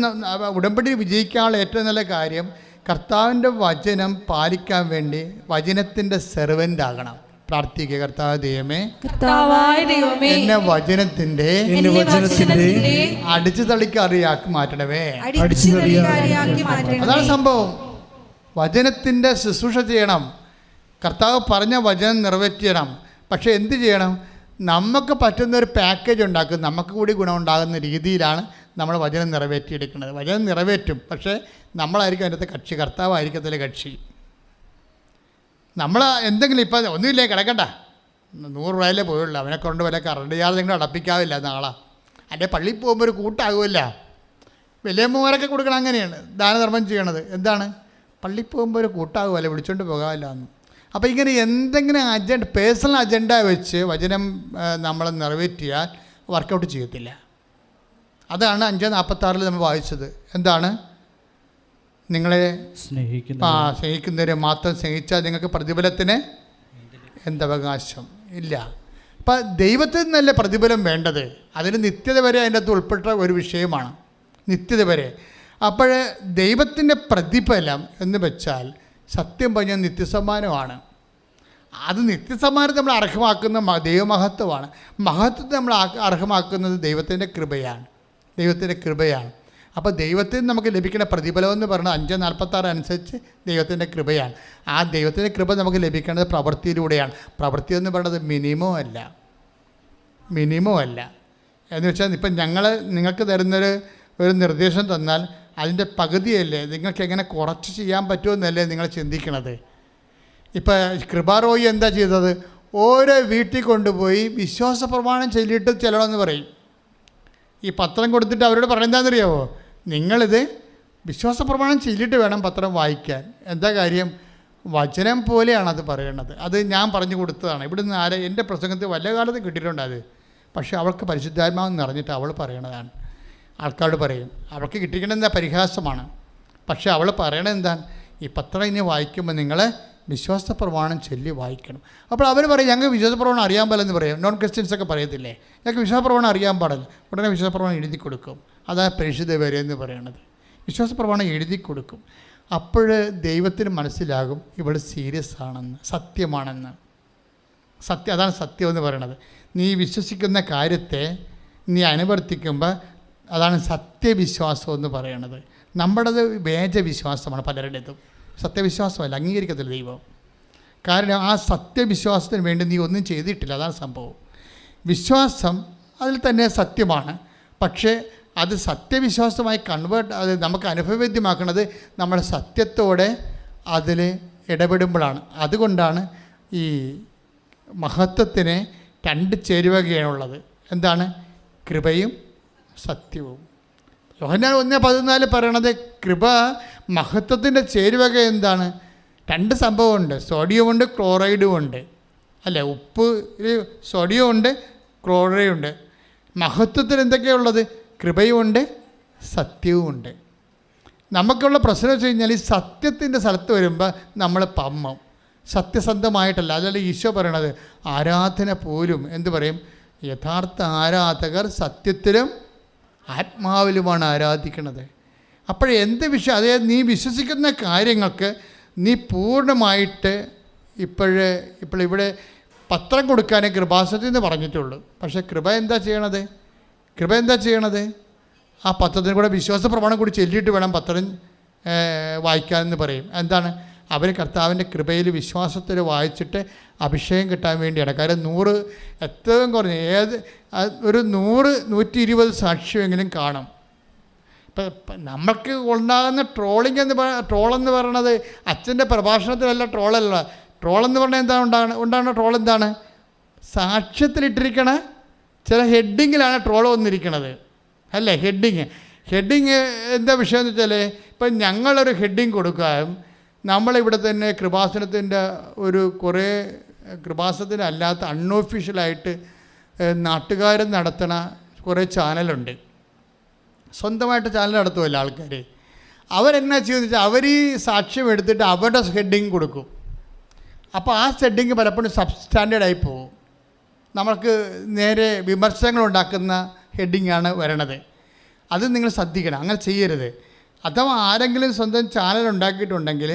ഉടമ്പടി വിജയിക്കാനുള്ള ഏറ്റവും നല്ല കാര്യം കർത്താവിൻ്റെ വചനം പാലിക്കാൻ വേണ്ടി വചനത്തിൻ്റെ സെർവൻ്റ് ആകണം. പ്രാർത്ഥിക്കുക, കർത്താവ് ദൈവമേ, എന്നെ വചനത്തിൻ്റെ അടിച്ചു തളിക്കാറിയാക്കി മാറ്റണമേ. അതാണ് സംഭവം. വചനത്തിൻ്റെ ശുശ്രൂഷ ചെയ്യണം. കർത്താവ് പറഞ്ഞ വചനം നിറവേറ്റണം. പക്ഷേ എന്ത് ചെയ്യണം? നമുക്ക് പറ്റുന്ന ഒരു പാക്കേജ് ഉണ്ടാക്കും. നമുക്ക് കൂടി ഗുണമുണ്ടാകുന്ന രീതിയിലാണ് നമ്മൾ വചനം നിറവേറ്റിയെടുക്കുന്നത്. വചനം നിറവേറ്റും, പക്ഷേ നമ്മളായിരിക്കും അതിനകത്ത് കക്ഷി, കർത്താവായിരിക്കത്തില്ല കക്ഷി. നമ്മൾ എന്തെങ്കിലും ഇപ്പം ഒന്നുമില്ലേ കിടക്കണ്ട, 100 രൂപയിലേ പോയുള്ളൂ, അവനെ കൊണ്ട് വല്ല കറണ്ട് ചാർജ് നിങ്ങൾ അടപ്പിക്കാവില്ല നാളെ. അല്ലെ പള്ളിയിൽ പോകുമ്പോൾ ഒരു കൂട്ടാകുമല്ല. വലിയമ്മമാരൊക്കെ കൊടുക്കണം. അങ്ങനെയാണ് ദാനധർമ്മം ചെയ്യണത്. എന്താണ്? പള്ളിയിൽ പോകുമ്പോൾ ഒരു കൂട്ടാകുമല്ലേ, വിളിച്ചുകൊണ്ട് പോകാമല്ല എന്ന്. അപ്പോൾ ഇങ്ങനെ എന്തെങ്കിലും അജണ്ട, പേഴ്സണൽ അജണ്ട വെച്ച് വചനം നമ്മൾ നിറവേറ്റിയാൽ വർക്കൗട്ട് ചെയ്യത്തില്ല. അതാണ് 5:46 നമ്മൾ വായിച്ചത്. എന്താണ്? നിങ്ങളെ സ്നേഹിക്കുന്നവരെ മാത്രം സ്നേഹിച്ചാൽ നിങ്ങൾക്ക് പ്രതിഫലത്തിന് എന്തവകാശം ഇല്ല. അപ്പം ദൈവത്തിൽ നിന്നല്ല പ്രതിഫലം വേണ്ടത്. അതിന് നിത്യത വരെ അതിൻ്റെ അകത്ത് ഉൾപ്പെട്ട ഒരു വിഷയമാണ്, നിത്യത വരെ. അപ്പോൾ ദൈവത്തിൻ്റെ പ്രതിഫലം എന്ന് വെച്ചാൽ സത്യം പറഞ്ഞാൽ നിത്യസമ്മാനമാണ്. അത് നിത്യസമ്മാനം നമ്മൾ അർഹമാക്കുന്ന ദൈവമഹത്വമാണ്. മഹത്വത്തെ നമ്മൾ അർഹമാക്കുന്നത് ദൈവത്തിൻ്റെ കൃപയാണ്, ദൈവത്തിൻ്റെ കൃപയാണ്. അപ്പോൾ ദൈവത്തിൽ നമുക്ക് ലഭിക്കുന്ന പ്രതിഫലം എന്ന് പറയുന്നത് 5:46 അനുസരിച്ച് ദൈവത്തിൻ്റെ കൃപയാണ്. ആ ദൈവത്തിൻ്റെ കൃപ നമുക്ക് ലഭിക്കേണ്ടത് പ്രവൃത്തിയിലൂടെയാണ്. പ്രവൃത്തി എന്ന് പറയുന്നത് മിനിമം അല്ല. എന്ന് വെച്ചാൽ ഇപ്പം നിങ്ങൾക്ക് തരുന്നൊരു നിർദ്ദേശം തന്നാൽ അതിൻ്റെ പകുതിയല്ലേ, നിങ്ങൾക്ക് എങ്ങനെ കുറച്ച് ചെയ്യാൻ പറ്റുമെന്നല്ലേ നിങ്ങൾ ചിന്തിക്കണത്. ഇപ്പം കൃപാറോയി എന്താ ചെയ്തത്? ഓരോ വീട്ടിൽ കൊണ്ടുപോയി വിശ്വാസ പ്രമാണം ചൊല്ലിയിട്ട് ചെല്ലണമെന്ന് പറയും. ഈ പത്രം കൊടുത്തിട്ട് അവരോട് പറയുന്നതെന്നറിയാമോ? നിങ്ങളിത് വിശ്വാസ പ്രമാണം ചൊല്ലിയിട്ട് വേണം പത്രം വായിക്കാൻ. എന്താ കാര്യം? വചനം പോലെയാണ് അത് പറയണത്. അത് ഞാൻ പറഞ്ഞു കൊടുത്തതാണ്. ഇവിടുന്ന് എൻ്റെ പ്രസംഗത്തിൽ വല്ല കാലത്ത് കിട്ടിയിട്ടുണ്ട് അത്. പക്ഷേ അവൾക്ക് പരിശുദ്ധാത്മാവെന്ന് നിറഞ്ഞിട്ട് അവൾ പറയണതാണ്. ആൾക്കാരോട് പറയും അവൾക്ക് കിട്ടിയിരിക്കുന്നത് എന്താ? പരിഹാസമാണ്. പക്ഷേ അവൾ പറയണത് എന്താണ്? ഈ പത്രം ഇനി വായിക്കുമ്പോൾ നിങ്ങൾ വിശ്വാസ പ്രമാണം ചൊല്ലി വായിക്കണം. അപ്പോൾ അവർ പറയും ഞങ്ങൾക്ക് വിശ്വാസ പ്രമാണം അറിയാൻ പാടില്ലെന്ന് പറയും. നോൺ ക്രിസ്ത്യൻസൊക്കെ പറയത്തില്ലേ, ഞങ്ങൾക്ക് വിശ്വാസ പ്രമാണം അറിയാൻ പാടില്ല. ഉടനെ വിശ്വാസ പ്രമാണം എഴുതി കൊടുക്കും. അതാണ് പരിശുദ്ധ വരെ എന്ന് പറയണത്. വിശ്വാസ പ്രമാണം എഴുതി കൊടുക്കും. അപ്പോൾ ദൈവത്തിന് മനസ്സിലാകും ഇവൾ സീരിയസ് ആണെന്ന്, സത്യമാണെന്ന്. അതാണ് സത്യം എന്ന് പറയണത്. നീ വിശ്വസിക്കുന്ന കാര്യത്തെ നീ അനുവർത്തിക്കുമ്പോൾ അതാണ് സത്യവിശ്വാസം എന്ന് പറയണത്. നമ്മുടേത് വേജവിശ്വാസമാണ് പലരുടേതും. സത്യവിശ്വാസമല്ല, അംഗീകരിക്കത്തില്ല ദൈവം. കാരണം ആ സത്യവിശ്വാസത്തിന് വേണ്ടി നീ ഒന്നും ചെയ്തിട്ടില്ല. അതാണ് സംഭവം. വിശ്വാസം അതിൽ തന്നെ സത്യമാണ്. പക്ഷേ അത് സത്യവിശ്വാസമായി അത് നമുക്ക് അനുഭവവേദ്യമാക്കുന്നത് നമ്മൾ സത്യത്തോടെ അതിൽ ഇടപെടുമ്പോഴാണ്. അതുകൊണ്ടാണ് ഈ മഹത്വത്തിന് 2 ചേരുവകയാണുള്ളത്. എന്താണ്? കൃപയും സത്യവും. യോഹന്നാൻ 1:14 പറയണത് കൃപ മഹത്വത്തിൻ്റെ ചേരുവക എന്താണ്? 2 സംഭവമുണ്ട്. സോഡിയമുണ്ട്, ക്ലോറൈഡും ഉണ്ട്. അല്ലേ? ഉപ്പ് സോഡിയം ഉണ്ട്, ക്ലോറൈഡ് ഉണ്ട്. മഹത്വത്തിന് എന്തൊക്കെയുള്ളത്? കൃപയുമുണ്ട്, സത്യവുമുണ്ട്. നമുക്കുള്ള പ്രശ്നം വെച്ച് കഴിഞ്ഞാൽ ഈ സത്യത്തിൻ്റെ സ്ഥലത്ത് വരുമ്പോൾ നമ്മൾ പമ്മം, സത്യസന്ധമായിട്ടല്ല. അതല്ല ഈശോ പറയണത്. ആരാധന പോലും എന്ത് പറയും? യഥാർത്ഥ ആരാധകർ സത്യത്തിലും ആത്മാവിലുമാണ് ആരാധിക്കുന്നത്. അപ്പോഴെന്ത് വിഷയം, അതായത് നീ വിശ്വസിക്കുന്ന കാര്യങ്ങൾക്ക് നീ പൂർണ്ണമായിട്ട് ഇവിടെ പത്രം കൊടുക്കാനേ കൃപാസനത്തിൽ നിന്ന് പറഞ്ഞിട്ടുള്ളൂ. പക്ഷേ കൃപ എന്താ ചെയ്യണത്? ആ പത്രത്തിന് കൂടെ വിശ്വാസ പ്രമാണം കൂടി ചൊല്ലിയിട്ട് വേണം പത്രം വായിക്കാമെന്ന് പറയും. എന്താണ്? അവർ കർത്താവിൻ്റെ കൃപയിൽ വിശ്വാസത്തിൽ വായിച്ചിട്ട് അഭിഷേകം കിട്ടാൻ വേണ്ടിയാണ്. കാര്യം 100 ഏറ്റവും കുറഞ്ഞ ഒരു 100-120 സാക്ഷ്യമെങ്കിലും കാണും. ഇപ്പം നമ്മൾക്ക് ഉണ്ടാകുന്ന ട്രോളെന്ന് പറയണത് അച്ഛൻ്റെ പ്രഭാഷണത്തിലല്ല ട്രോളല്ല. ട്രോളെന്ന് പറഞ്ഞാൽ ഉണ്ടാകുന്ന ട്രോൾ എന്താണ്? സാക്ഷ്യത്തിലിട്ടിരിക്കണ ചില ഹെഡിങ്ങിലാണ് ട്രോൾ വന്നിരിക്കണത്. അല്ലേ? ഹെഡിങ് എന്താ വിഷയം എന്ന് വെച്ചാൽ, ഇപ്പം ഞങ്ങളൊരു ഹെഡിങ് കൊടുക്കാം, നമ്മളിവിടെ തന്നെ കൃപാസനത്തിൻ്റെ ഒരു കുറേ കൃപാസനത്തിനല്ലാത്ത അൺഒഫീഷ്യലായിട്ട് നാട്ടുകാർ നടത്തണ കുറേ ചാനലുണ്ട്. സ്വന്തമായിട്ട് ചാനൽ നടത്തുമല്ലോ ആൾക്കാർ. അവരെന്നാ ചെയ്യുന്നത് വെച്ചാൽ അവർ ഈ സാക്ഷ്യം എടുത്തിട്ട് അവരുടെ ഹെഡിങ് കൊടുക്കും. അപ്പോൾ ആ ഹെഡിങ് പലപ്പോഴും സബ്സ്റ്റാൻഡേർഡായി പോകും. നമ്മൾക്ക് നേരെ വിമർശനങ്ങൾ ഉണ്ടാക്കുന്ന ഹെഡിങ്ങാണ് വരണത്. അത് നിങ്ങൾ ശ്രദ്ധിക്കണം, അങ്ങനെ ചെയ്യരുത്. അഥവാ ആരെങ്കിലും സ്വന്തം ചാനൽ ഉണ്ടാക്കിയിട്ടുണ്ടെങ്കിൽ,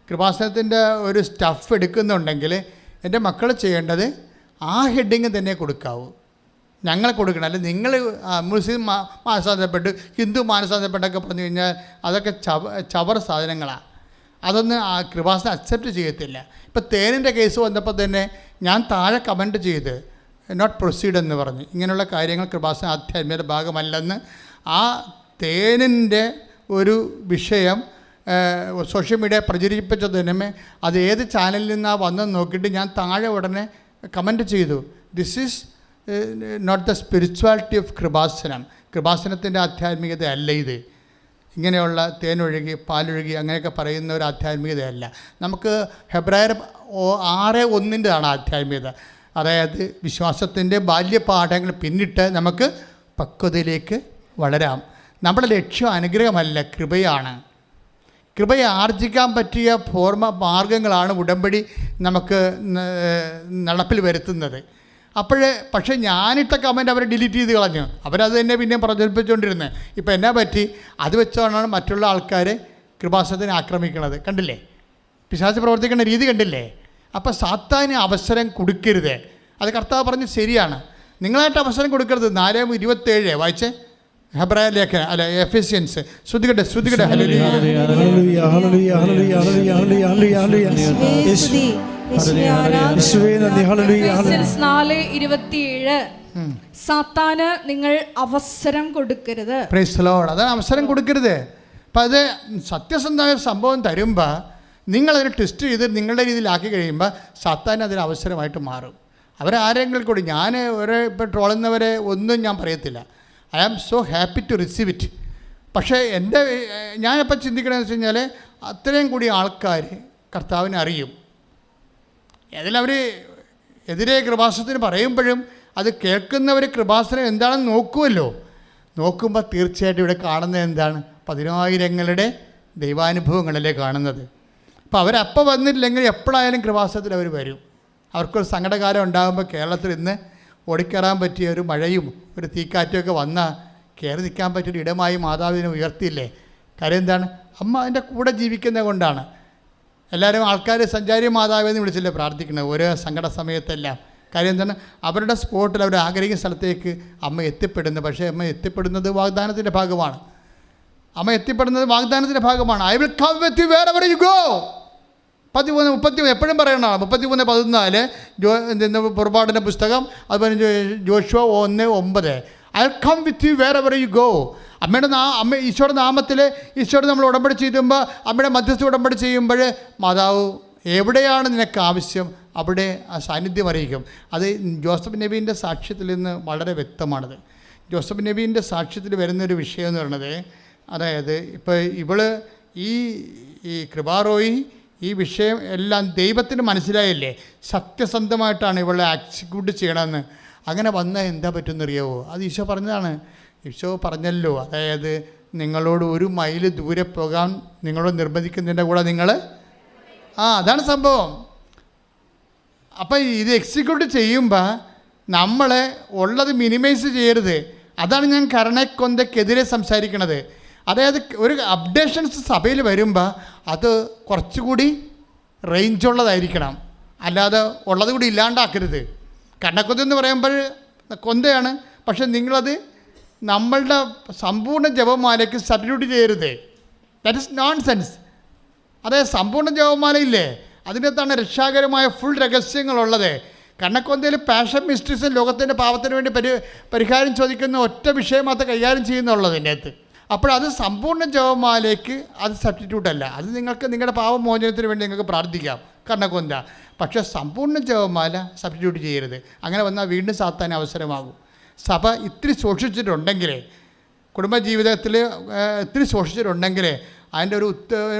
കൃപാസനത്തിൻ്റെ ഒരു സ്റ്റഫ് എടുക്കുന്നുണ്ടെങ്കിൽ, എൻ്റെ മക്കൾ ചെയ്യേണ്ടത് ആ ഹെഡിങ് തന്നെ കൊടുക്കാവൂ. ഞങ്ങൾ കൊടുക്കണം. അല്ലെങ്കിൽ നിങ്ങൾ മുസ്ലിം മാനസാന്തരപ്പെട്ട് ഹിന്ദു മാനസാന്തരപ്പെട്ടൊക്കെ പറഞ്ഞു കഴിഞ്ഞാൽ അതൊക്കെ ചവർ സാധനങ്ങളാണ്. അതൊന്നും ആ കൃപാസനം അക്സെപ്റ്റ് ചെയ്യത്തില്ല. ഇപ്പോൾ തേനിൻ്റെ കേസ് വന്നപ്പോൾ തന്നെ ഞാൻ താഴെ കമൻറ്റ് ചെയ്ത് നോട്ട് പ്രൊസീഡ് എന്ന് പറഞ്ഞ്, ഇങ്ങനെയുള്ള കാര്യങ്ങൾ കൃപാസന ആധ്യാത്മികയുടെ ഭാഗമല്ലെന്ന്. ആ തേനിൻ്റെ ഒരു വിഷയം സോഷ്യൽ മീഡിയ പ്രചരിപ്പിച്ചതിനുമേ അത് ഏത് ചാനലിൽ നിന്നാണ് വന്നെന്ന് നോക്കിയിട്ട് ഞാൻ താഴെ ഉടനെ കമൻറ്റ് ചെയ്തു, this is not the spirituality of Krupasanam. കൃപാസനത്തിൻ്റെ ആധ്യാത്മികത അല്ല ഇത്. ഇങ്ങനെയുള്ള തേനൊഴുകി പാലൊഴുകി അങ്ങനെയൊക്കെ പറയുന്ന ഒരു ആധ്യാത്മികതയല്ല. നമുക്ക് ഹെബ്രായർ 6:1 ആധ്യാത്മികത. അതായത് വിശ്വാസത്തിൻ്റെ ബാല്യപാഠങ്ങൾ പിന്നിട്ട് നമുക്ക് പക്വതയിലേക്ക് വളരാം. നമ്മുടെ ലക്ഷ്യം അനുഗ്രഹമല്ല, കൃപയാണ്. കൃപയെ ആർജിക്കാൻ പറ്റിയ മാർഗങ്ങളാണ് ഉടമ്പടി നമുക്ക് നടപ്പിൽ വരുത്തുന്നത്. പക്ഷേ ഞാനിട്ട കമൻറ്റ് അവർ ഡിലീറ്റ് ചെയ്ത് കളഞ്ഞു. അവരത് തന്നെ പിന്നെയും പ്രചരിപ്പിച്ചുകൊണ്ടിരുന്നത്. ഇപ്പോൾ എന്നാ പറ്റി? അത് വെച്ചാണ് മറ്റുള്ള ആൾക്കാർ കൃപാസനത്തിനെ ആക്രമിക്കുന്നത്. കണ്ടില്ലേ? പിശാച് പ്രവർത്തിക്കുന്ന രീതി കണ്ടില്ലേ? അപ്പോൾ സാത്താന് അവസരം കൊടുക്കരുത്. അത് കർത്താവ് പറഞ്ഞു ശരിയാണ്. നിങ്ങളായിട്ട് അവസരം കൊടുക്കരുത്. 4:27 വായിച്ചേ, ഹെബ്രായ ലേഖനം അല്ല എഫെസ്യൻസ്. ശ്രുതികട്ടെ ശ്രുതികട്ടെ. ഹല്ലേലൂയ ഹല്ലേലൂയ ഹല്ലേലൂയ ഹല്ലേലൂയ ഹല്ലേലൂയ ഹല്ലേലൂയ. യേശുവേ നന്ദി. ഹല്ലേലൂയ ഹല്ലേലൂയ. 4:27 സാത്താന് നിങ്ങൾ അവസരം കൊടുക്കരുത്. Praise the Lord. അതാണ് അവസരം കൊടുക്കരുത്. അപ്പം അത് സത്യസന്ധമായ സംഭവം തരുമ്പോൾ നിങ്ങളതിനെ ടെസ്റ്റ് ചെയ്ത് നിങ്ങളുടെ രീതിയിലാക്കി കഴിയുമ്പോൾ സാത്താൻ അതിന് അവസരമായിട്ട് മാറും. അവരാരെങ്കിലും കൂടി ഞാൻ ഇപ്പോൾ ട്രോളുന്നവരെ ഒന്നും ഞാൻ പറയത്തില്ല. I am so happy to receive it. പക്ഷേ ഞാനിപ്പോൾ ചിന്തിക്കണമെന്ന് വെച്ച് കഴിഞ്ഞാൽ അത്രയും കൂടി ആൾക്കാർ കർത്താവിനെ അറിയും. അതിലവർ എതിരെ കൃപാസനത്തിന് പറയുമ്പോഴും അത് കേൾക്കുന്നവർ കൃപാസനം എന്താണെന്ന് നോക്കുമല്ലോ. നോക്കുമ്പോൾ തീർച്ചയായിട്ടും ഇവിടെ കാണുന്നത് എന്താണ്? 10,000ങ്ങളുടെ ദൈവാനുഭവങ്ങളല്ലേ കാണുന്നത്. അപ്പോൾ അവരപ്പോൾ വന്നില്ലെങ്കിൽ എപ്പോഴായാലും കൃപാസനത്തിൽ അവർ വരും. അവർക്കൊരു സങ്കടകാലം ഉണ്ടാകുമ്പോൾ കേരളത്തിൽ ഇന്ന് ഓടിക്കയറാൻ പറ്റിയ ഒരു മഴയും ഒരു തീക്കാറ്റുമൊക്കെ വന്നാൽ കയറി നിൽക്കാൻ പറ്റിയൊരു ഇടമായി മാതാവിനെ ഉയർത്തിയില്ലേ? കാര്യം എന്താണ്? അമ്മ അതിൻ്റെ കൂടെ ജീവിക്കുന്നത് കൊണ്ടാണ്. എല്ലാവരും ആൾക്കാർ സഞ്ചാരി മാതാവെന്ന് വിളിച്ചില്ലേ പ്രാർത്ഥിക്കുന്നത് ഓരോ സങ്കട സമയത്തെല്ലാം. കാര്യം എന്താണ്? അവരുടെ സ്പോട്ടിൽ അവർ ആഗ്രഹിക്കുന്ന സ്ഥലത്തേക്ക് അമ്മ എത്തിപ്പെടുന്നു. പക്ഷേ അമ്മ എത്തിപ്പെടുന്നത് വാഗ്ദാനത്തിൻ്റെ ഭാഗമാണ്. അമ്മ എത്തിപ്പെടുന്നത് വാഗ്ദാനത്തിൻ്റെ ഭാഗമാണ്. I will come with you wherever you go. 13 എപ്പോഴും പറയണതാണ്. 33:14 പുറപ്പാടിൻ്റെ പുസ്തകം. അതുപോലെ Joshua 1:9 I will come with you wherever you go. അമ്മയുടെ ഈശോയുടെ നാമത്തിൽ ഈശോയോട് നമ്മൾ ഉടമ്പടി ചെയ്യുമ്പോൾ, അമ്മയുടെ മധ്യസ്ഥ ഉടമ്പടി ചെയ്യുമ്പോൾ മാതാവ് എവിടെയാണ് നിനക്ക് ആവശ്യം അവിടെ ആ സാന്നിധ്യം അറിയിക്കും. അത് ജോസഫ് നബീൻ്റെ സാക്ഷ്യത്തിൽ നിന്ന് വളരെ വ്യക്തമാണത്. ജോസഫ് നബീൻ്റെ സാക്ഷ്യത്തിൽ വരുന്നൊരു വിഷയം എന്ന് പറയുന്നത്, അതായത് ഇപ്പോൾ ഇവള് ഈ കൃപാറോയി ഈ വിഷയം എല്ലാം ദൈവത്തിന് മനസ്സിലായില്ലേ, സത്യസന്ധമായിട്ടാണ് ഇവളെ എക്സിക്യൂട്ട് ചെയ്യണമെന്ന്. അങ്ങനെ വന്നാൽ എന്താ പറ്റുമെന്നറിയാവോ? അത് ഈശോ പറഞ്ഞതാണ്. ഈശോ പറഞ്ഞല്ലോ, അതായത് നിങ്ങളോട് 1 മൈൽ ദൂരെ പോകാൻ നിങ്ങളോട് നിർബന്ധിക്കുന്നതിൻ്റെ കൂടെ നിങ്ങൾ അതാണ് സംഭവം. അപ്പം ഇത് എക്സിക്യൂട്ട് ചെയ്യുമ്പോൾ നമ്മൾ ഉള്ളത് മിനിമൈസ് ചെയ്യരുത്. അതാണ് ഞാൻ കരുണക്കൊന്തയ്ക്കെതിരെ സംസാരിക്കണത്. അതായത് ഒരു അപ്ഡേഷൻസ് സഭയിൽ വരുമ്പോൾ അത് കുറച്ചുകൂടി റേഞ്ചുള്ളതായിരിക്കണം, അല്ലാതെ ഉള്ളത് കൂടി ഇല്ലാണ്ടാക്കരുത്. കണ്ണക്കൊന്ത എന്ന് പറയുമ്പോൾ കൊന്തയാണ്, പക്ഷെ നിങ്ങളത് നമ്മളുടെ സമ്പൂർണ്ണ ജപമാലയ്ക്ക് സബ്സ്റ്റിറ്റ്യൂട്ട് ചെയ്യരുത്. That is known sense. അതായത് സമ്പൂർണ്ണ ജപമാലയില്ലേ, അതിനകത്താണ് രക്ഷാകരമായ ഫുൾ രഹസ്യങ്ങളുള്ളത്. കണ്ണക്കൊന്തയിൽ പാഷൻ മിസ്റ്റീസും ലോകത്തിൻ്റെ പാപത്തിന് വേണ്ടി പരിഹാരം ചോദിക്കുന്ന ഒറ്റ വിഷയം മാത്രം കൈകാര്യം ചെയ്യുന്നുള്ളത് എൻ്റെ അകത്ത്. അപ്പോഴത് സമ്പൂർണ്ണ ജപമാലയ്ക്ക് അത് സബ്സ്റ്റിറ്റ്യൂട്ട് അല്ല. അത് നിങ്ങൾക്ക് നിങ്ങളുടെ പാപമോചനത്തിന് വേണ്ടി നിങ്ങൾക്ക് പ്രാർത്ഥിക്കാം, കണ്ണക്കൊന്ത. പക്ഷേ സമ്പൂർണ്ണ ജപമാല സബ്സ്റ്റിറ്റ്യൂട്ട് ചെയ്യരുത്. അങ്ങനെ വന്നാൽ വീണ്ടും സാത്താൻ അവസരമാകും. സഭ ഇത്തിരി സൂക്ഷിച്ചിട്ടുണ്ടെങ്കിൽ കുടുംബജീവിതത്തിൽ ഒത്തിരി സൂക്ഷിച്ചിട്ടുണ്ടെങ്കിൽ അതിൻ്റെ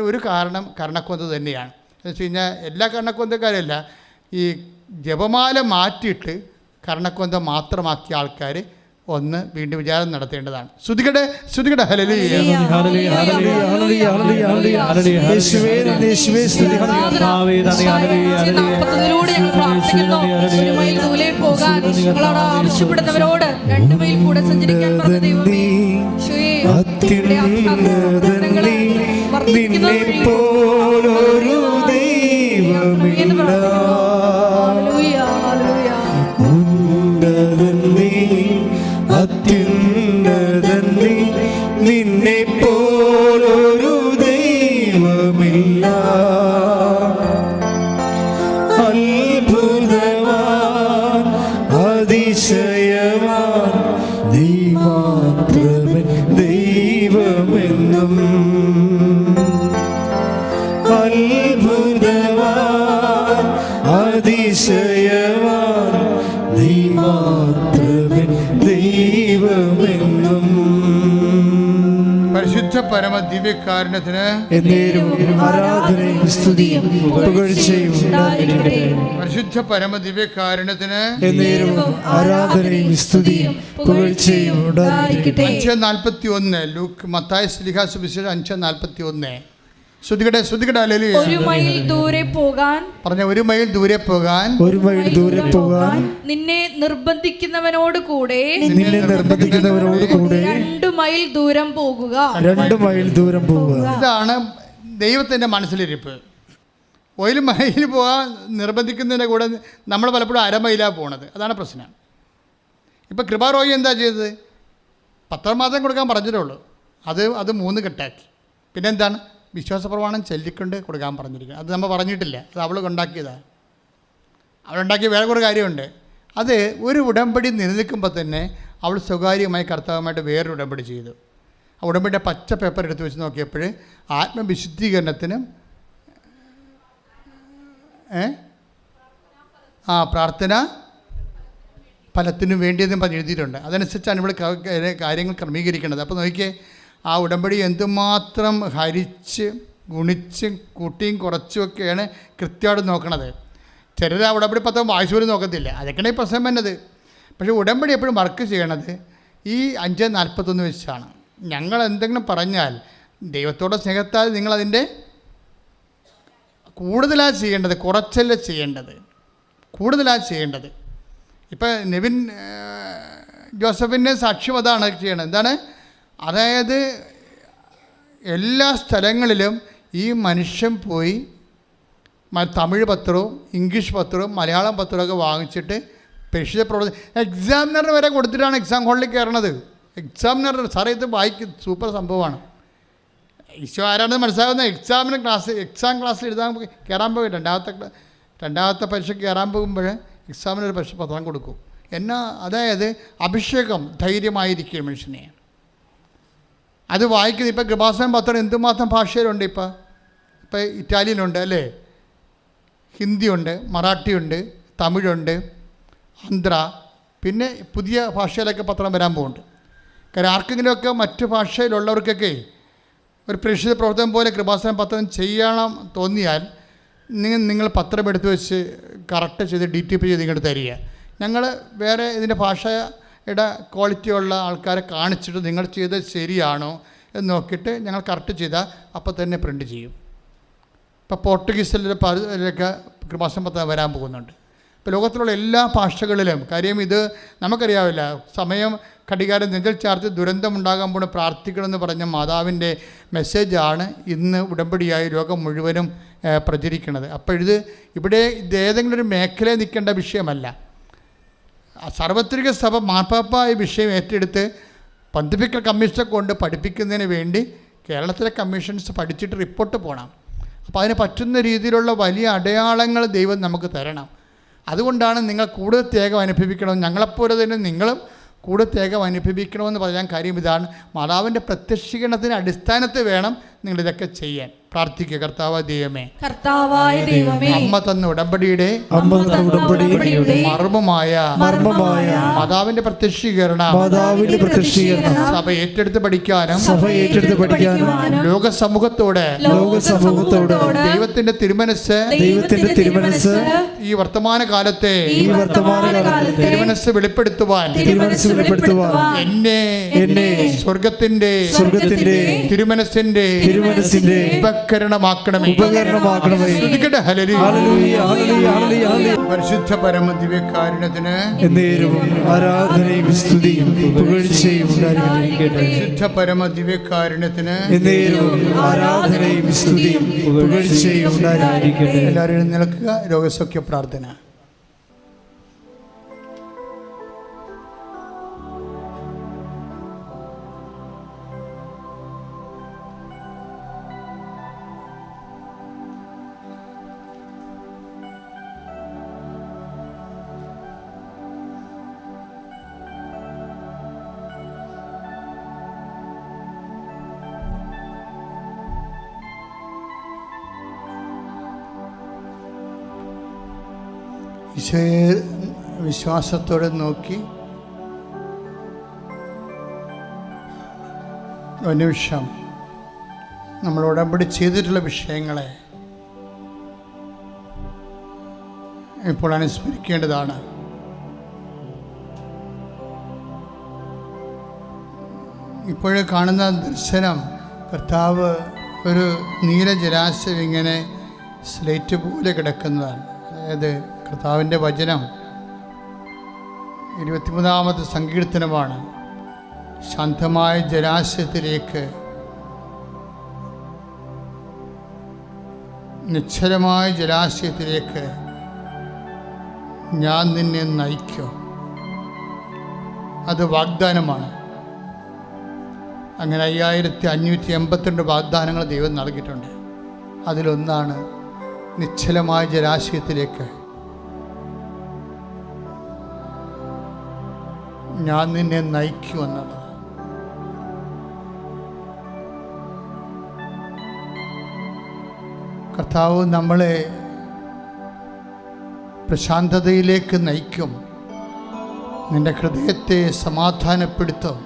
ഒരു കാരണം കർണക്കൊന്ത തന്നെയാണ്. എന്ന് വെച്ച് കഴിഞ്ഞാൽ എല്ലാ കർണക്കൊന്തക്കാരല്ല, ഈ ജപമാല മാറ്റിയിട്ട് കർണക്കൊന്ത മാത്രമാക്കിയ ആൾക്കാർ ഒന്ന് വീണ്ടും വിചാരം നടത്തേണ്ടതാണ്. ശ്രുതികടെ ഹല്ലേലൂയ. ആവശ്യപ്പെടുന്നവരോട് 2 മൈൽ കൂടെ സഞ്ചരിക്കാൻ പറഞ്ഞ ദൈവമേ, നിന്നെ പോലൊരു ദൈവമില്ല, അത്ഭുതവാൻ അതിശയവാൻ നീ മാത്രമേ ദൈവമെന്നും, അത്ഭുതവാൻ അതിശയവാൻ നീ മാത്രമേ ദൈവമെന്നും. പരിശുദ്ധ പരമ ദിവ്യകാരുണ്യത്തിന് ആരാധനയും സ്തുതിയും പുകഴ്ചയും ഉണ്ടായിരിക്കട്ടെ. പരിശുദ്ധ പരമ ദിവ്യകാരുണ്യത്തിന് ആരാധനയും സ്തുതിയും പുകഴ്ചയും ഉണ്ടായിരിക്കട്ടെ. 5:41 ലൂക്ക് മത്തായി ശ്ലീഹാ സുവിശേഷം 5:41. ശ്രുതികടെ ഹല്ലേലൂയ. 1 മൈൽ ദൂരെ പോകാൻ പറഞ്ഞ 1 മൈൽ ദൂരെ പോകാൻ, 1 മൈൽ ദൂരെ പോകാൻ നിന്നെ നിർബന്ധിക്കുന്നവനോട് കൂടെ 2 മൈൽ ദൂരം പോകുക. 2 മൈൽ ദൂരം പോവുക. ഇതാണ് ദൈവത്തിൻ്റെ മനസ്സിലിരിപ്പ്. 1 മൈൽ പോകാൻ നിർബന്ധിക്കുന്നതിൻ്റെ കൂടെ നമ്മൾ പലപ്പോഴും 1/2 മൈലാണ് പോണത്. അതാണ് പ്രശ്നം. ഇപ്പം കൃപാറോയി എന്താ ചെയ്തത്? 10 മാസം കൊടുക്കാൻ പറഞ്ഞിട്ടേ ഉള്ളൂ. അത് 3 കെട്ടാക്കി. പിന്നെന്താണ്? വിശ്വാസപ്രമാണം ചൊല്ലിക്കൊണ്ട് കൊടുക്കാൻ പറഞ്ഞിരിക്കുന്നത്. അത് നമ്മൾ പറഞ്ഞിട്ടില്ല, അത് അവൾ ഉണ്ടാക്കിയതാണ്. അവളുണ്ടാക്കിയ വേറെ കുറേ കാര്യമുണ്ട്. അത് ഒരു ഉടമ്പടി നിലനിൽക്കുമ്പോൾ തന്നെ അവൾ സ്വകാര്യമായി കർത്താവുമായിട്ട് വേറൊരു ഉടമ്പടി ചെയ്തു. ആ ഉടമ്പടിയുടെ പച്ച പേപ്പർ എടുത്ത് വെച്ച് നോക്കിയപ്പോൾ ആത്മവിശുദ്ധീകരണത്തിനും പ്രാർത്ഥന ഫലത്തിനും വേണ്ടിയതും പറഞ്ഞ് എഴുതിയിട്ടുണ്ട്. അതനുസരിച്ചാണ് ഇവിടെ കാര്യങ്ങൾ ക്രമീകരിക്കേണ്ടത്. അപ്പോൾ നോക്കിയേ, ആ ഉടമ്പടി എന്തുമാത്രം ഹരിച്ച് ഗുണിച്ചും കൂട്ടിയും കുറച്ചുമൊക്കെയാണ് കൃത്യമായിട്ട് നോക്കണത്. ചിലർ ആ ഉടമ്പടി പത്രം വായിച്ചു പോലും നോക്കത്തില്ല. അതൊക്കെയാണ് ഈ പ്രശ്നം വന്നത്. പക്ഷേ ഉടമ്പടി എപ്പോഴും വർക്ക് ചെയ്യണത് ഈ 5:41 വെച്ചാണ്. ഞങ്ങൾ എന്തെങ്കിലും പറഞ്ഞാൽ ദൈവത്തോടെ സ്നേഹത്താൽ നിങ്ങളതിൻ്റെ കൂടുതലാണ് ചെയ്യേണ്ടത്, കുറച്ചല്ല ചെയ്യേണ്ടത്, കൂടുതലാണ് ചെയ്യേണ്ടത്. ഇപ്പം നെവിൻ ജോസഫിൻ്റെ സാക്ഷ്യം അതാണ് ചെയ്യണത്. എന്താണ്? അതായത് എല്ലാ സ്ഥലങ്ങളിലും ഈ മനുഷ്യൻ പോയി തമിഴ് പത്രവും ഇംഗ്ലീഷ് പത്രവും മലയാളം പത്രമൊക്കെ വാങ്ങിച്ചിട്ട് പരിശുദ്ധ പ്രവർത്തനം എക്സാമിനറിന് വരെ കൊടുത്തിട്ടാണ് എക്സാം ഹോളിൽ കയറണത്. എക്സാമിനർ സാറേ ഇത് വായിക്കും, സൂപ്പർ സംഭവമാണ്. ഈശോ ആരാണെന്ന് മനസ്സിലാകുന്ന എക്സാം ക്ലാസ്സിൽ എഴുതാൻ കയറാൻ പോയി രണ്ടാമത്തെ പരീക്ഷയ്ക്ക് കയറാൻ പോകുമ്പോൾ എക്സാമിനൊരു പത്രം കൊടുക്കും. അതായത് അഭിഷേകം ധൈര്യമായിരിക്കും മനുഷ്യനെ. അത് വായിക്കുന്നത്. ഇപ്പോൾ കൃപാസനം പത്രം എന്തുമാത്രം ഭാഷയിലുണ്ട്. ഇപ്പോൾ ഇറ്റാലിയനുണ്ട് അല്ലേ, ഹിന്ദിയുണ്ട്, മറാഠിയുണ്ട്, തമിഴുണ്ട്, ആന്ധ്ര, പിന്നെ പുതിയ ഭാഷയിലൊക്കെ പത്രം വരാൻ പോകുന്നുണ്ട്. കാരണം ആർക്കെങ്കിലുമൊക്കെ മറ്റു ഭാഷയിലുള്ളവർക്കൊക്കെ ഒരു പ്രേക്ഷിത പ്രവർത്തനം പോലെ കൃപാസനം പത്രം ചെയ്യണം തോന്നിയാൽ നിങ്ങൾ പത്രം എടുത്ത് വെച്ച് കറക്റ്റ് ചെയ്ത് DTP ചെയ്ത് ഇങ്ങോട്ട് തരിക. ഞങ്ങൾ വേറെ ഇതിൻ്റെ ഭാഷയുടെ ക്വാളിറ്റിയുള്ള ആൾക്കാരെ കാണിച്ചിട്ട് നിങ്ങൾ ചെയ്തത് ശരിയാണോ എന്ന് നോക്കിയിട്ട് ഞങ്ങൾ കറക്റ്റ് ചെയ്താൽ അപ്പോൾ തന്നെ പ്രിൻ്റ് ചെയ്യും. ഇപ്പോൾ പോർട്ടുഗീസിലൊക്കെ കൃപാസനം പത്രം വരാൻ പോകുന്നുണ്ട്. ഇപ്പോൾ ലോകത്തിലുള്ള എല്ലാ ഭാഷകളിലും. കാര്യം ഇത് നമുക്കറിയാവില്ല, സമയം ഘടികാരം നെഞ്ചിൽ ചാർത്തി ദുരന്തമുണ്ടാകാൻ പോണ പ്രാർത്ഥിക്കണമെന്ന് പറഞ്ഞ മാതാവിൻ്റെ മെസ്സേജാണ് ഇന്ന് ഉടമ്പടിയായി ലോകം മുഴുവനും പ്രചരിക്കുന്നത്. അപ്പോൾ ഇവിടെ ഏതെങ്കിലും ഒരു മേഖലയിൽ നിൽക്കേണ്ട വിഷയമല്ല. സാർവത്രിക സഭ മാർപ്പാപ്പ ഈ വിഷയം ഏറ്റെടുത്ത് പന്തിഫിക്കൽ കമ്മീഷനെ കൊണ്ട് പഠിപ്പിക്കുന്നതിന് വേണ്ടി കേരളത്തിലെ കമ്മീഷൻസ് പഠിച്ചിട്ട് റിപ്പോർട്ട് പോകണം. അപ്പോൾ അതിന് പറ്റുന്ന രീതിയിലുള്ള വലിയ അടയാളങ്ങൾ ദൈവം നമുക്ക് തരണം. അതുകൊണ്ടാണ് നിങ്ങൾ കൂടുതൽ ത്യാഗം അനുഭവിക്കണം, ഞങ്ങളെപ്പോലെ തന്നെ നിങ്ങളും കൂടുതൽ ത്യാഗം അനുഭവിക്കണമെന്ന് പറയാൻ കാര്യം ഇതാണ്. മാതാവിൻ്റെ പ്രത്യക്ഷീകരണത്തിൻ്റെ അടിസ്ഥാനത്തിൽ വേണം നിങ്ങളിതൊക്കെ ചെയ്യാൻ പ്രാർത്ഥിക്കുക. കർത്താവായ ദൈവമേ, കർത്താവായ ദൈവമേ, അമ്മ തന്ന ഉടമ്പടിയുടെ മർമ്മമായ മാതാവിന്റെ പ്രത്യക്ഷീകരണം സഭ ഏറ്റെടുത്ത് പഠിക്കാനും ലോക സമൂഹത്തോട് ദൈവത്തിന്റെ തിരുമനസ് ഈ വർത്തമാന കാലത്തെ തിരുമനസ് വെളിപ്പെടുത്തുവാൻ എന്നെ സ്വർഗത്തിന്റെ തിരുമനസിന്റെ ഉപകരണമാക്കണമേ. പരിശുദ്ധ പരമ ദിവ്യകാരുണ്യത്തിന് ആരാധനയും സ്തുതിയും പുകഴ്ചയും പരിശുദ്ധ പരമ ദിവ്യകാരുണ്യത്തിന് ആരാധനയും സ്തുതിയും പുകഴ്ചയും ഉണ്ടായിരിക്കട്ടെ. എല്ലാവരും നിൽക്കുക. രോഗസൗഖ്യ പ്രാർത്ഥന. ഈശോയെ വിശ്വാസത്തോടെ നോക്കി ഒരു നിമിഷം നമ്മൾ ഉടമ്പടി ചെയ്തിട്ടുള്ള വിഷയങ്ങളെ ഇപ്പോൾ അനുസ്മരിക്കേണ്ടതാണ്. ഇപ്പോഴേ കാണുന്ന ദർശനം, കർത്താവ് ഒരു നീല ജലാശയം ഇങ്ങനെ സ്ലേറ്റ് പോലെ കിടക്കുന്നതാണ്. അതായത് കർത്താവിൻ്റെ വചനം 23-ാമത്തെ സങ്കീർത്തനമാണ്. ശാന്തമായ ജലാശയത്തിലേക്ക്, നിശ്ചലമായ ജലാശയത്തിലേക്ക് ഞാൻ നിന്നെ നയിക്കും. അത് വാഗ്ദാനമാണ്. അങ്ങനെ 5582 വാഗ്ദാനങ്ങൾ ദൈവം നൽകിയിട്ടുണ്ട്. അതിലൊന്നാണ് നിശ്ചലമായ ജലാശയത്തിലേക്ക് ഞാൻ നിന്നെ നയിക്കുമെന്നുള്ളത്. കർത്താവ് നമ്മളെ പ്രശാന്തതയിലേക്ക് നയിക്കും. നിന്റെ ഹൃദയത്തെ സമാധാനപ്പെടുത്തും.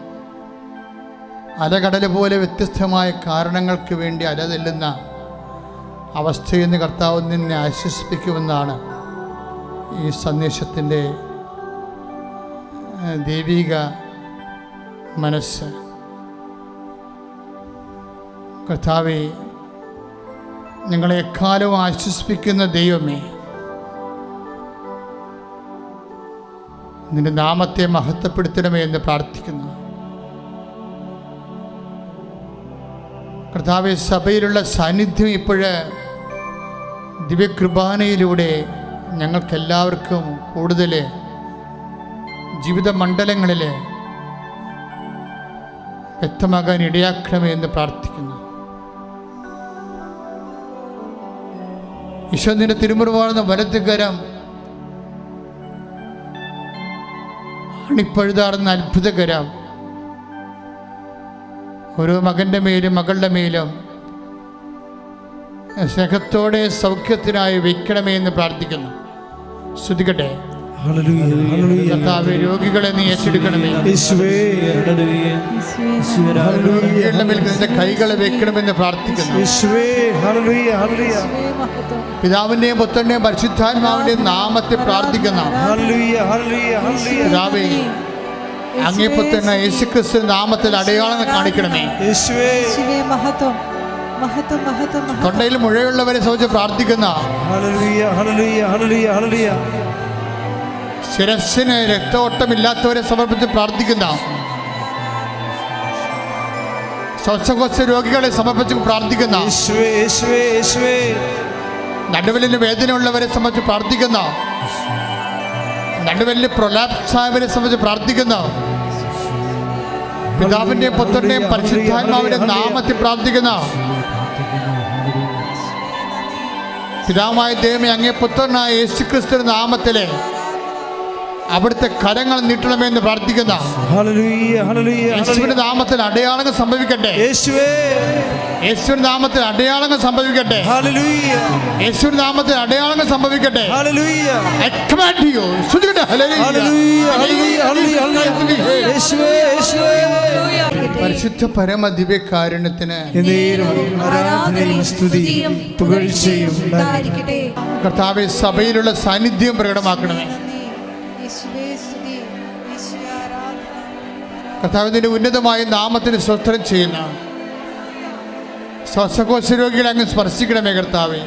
അലകടൽ പോലെ വ്യത്യസ്തമായ കാരണങ്ങൾക്ക് വേണ്ടി അലതെല്ലുന്ന അവസ്ഥയിൽ നിന്ന് കർത്താവ് നിന്നെ ആശ്വസിപ്പിക്കുമെന്നാണ് ഈ സന്ദേശത്തിൻ്റെ ദൈവിക മനസ്സ്. കർത്താവേ, ഞങ്ങളെ എക്കാലവും ആശ്വസിപ്പിക്കുന്ന ദൈവമേ, നിന്റെ നാമത്തെ മഹത്വപ്പെടുത്തണമേ എന്ന് പ്രാർത്ഥിക്കുന്നു. കർത്താവെ, സഭയിലുള്ള സാന്നിധ്യം ഇപ്പോഴ് ദിവ്യകൃപാനയിലൂടെ ഞങ്ങൾക്കെല്ലാവർക്കും കൂടുതൽ ജീവിത മണ്ഡലങ്ങളിൽ വ്യക്തമാകാൻ ഇടയാക്കണമേ എന്ന് പ്രാർത്ഥിക്കുന്നു. ഈശോ, നിന്റെ തിരുമുറിവാർന്ന വലത്തുകരം, അണിപ്പഴുതാർന്ന അത്ഭുതകരം ഓരോ മകൻ്റെ മേലും മകളുടെ മേലും സ്നേഹത്തോടെ സൗഖ്യത്തിനായി വയ്ക്കണമേ എന്ന് പ്രാർത്ഥിക്കുന്നു. ശ്രുതികട്ടെ. കർത്താവേ, രോഗികളെ നീ ഏറ്റെടുക്കണമേ. നിന്റെ കൈകളെ വെക്കണമെന്ന് പ്രാർത്ഥിക്കുന്നു. പിതാവിന്റെയും പുത്രന്റെയും പരിശുദ്ധാത്മാവിന്റെയും നാമത്തെ പ്രാർത്ഥിക്കുന്നു. പിതാവേ, അങ്ങേ പുത്രനായ യേശുക്രിസ്തു നാമത്തിൽ അടയാളങ്ങൾ കാണിക്കണമേ. തൊണ്ടയിൽ മുഴയുള്ളവരെ സംബന്ധിച്ച് പ്രാർത്ഥിക്കുന്ന, ശിരസ്സിന് രക്തഓട്ടമില്ലാത്തവരെ സമർപ്പിച്ച് പ്രാർത്ഥിക്കുന്ന, ശ്വാസകോശ രോഗികളെ സമർപ്പിച്ച് പ്രാർത്ഥിക്കുന്ന, നടുവലിന് വേദനയുള്ളവരെ സംബന്ധിച്ച് പ്രാർത്ഥിക്കുന്ന, നടുവലിന് പ്രൊലാപ്സായവരെ സംബന്ധിച്ച് പ്രാർത്ഥിക്കുന്ന, പിതാവിന്റെയും പുത്രന്റെയും പരിശുദ്ധാത്മാവിന്റെ നാമത്തിൽ പ്രാർത്ഥിക്കുന്ന, പിതാവായ ദൈവമേ, അങ്ങേ പുത്രനായ യേശുക്രിസ്തുവിന്റെ നാമത്തിലെ അവിടുത്തെ കരങ്ങൾ നീട്ടണമെന്ന് പ്രാർത്ഥിക്കുന്ന ഹല്ലേലൂയ ഹല്ലേലൂയ യേശുവിന്റെ നാമത്തിൽ അടയാളങ്ങൾ സംഭവിക്കട്ടെ. യേശുവേ യേശുവിന്റെ നാമത്തിൽ അടയാളങ്ങൾ സംഭവിക്കട്ടെ. ഹല്ലേലൂയ യേശുവിന്റെ നാമത്തിൽ അടയാളങ്ങൾ സംഭവിക്കട്ടെ. ഹല്ലേലൂയ I command you. ശ്രുതികട്ടെ. ഹല്ലേലൂയ ഹല്ലേലൂയ ഹല്ലേലൂയ ഹല്ലേലൂയ യേശുവേ യേശുവേ പരിശുദ്ധ പരമ ദിവ്യകാരുണ്യത്തിന് എന്നേരും ആരാധനയും സ്തുതിയും പുകഴ്ചയും ഉണ്ടായിരിക്കട്ടെ. കർത്താവെ സഭയിലുള്ള സാന്നിധ്യം പ്രകടമാക്കണമേ. കർത്താവിന്റെ ഉന്നതമായ നാമത്തിന് സ്വസ്ത്രം ചെയ്യുന്ന ശ്വാസകോശ രോഗികളെ അങ്ങ് സ്പർശിക്കണമേ കർത്താവേ.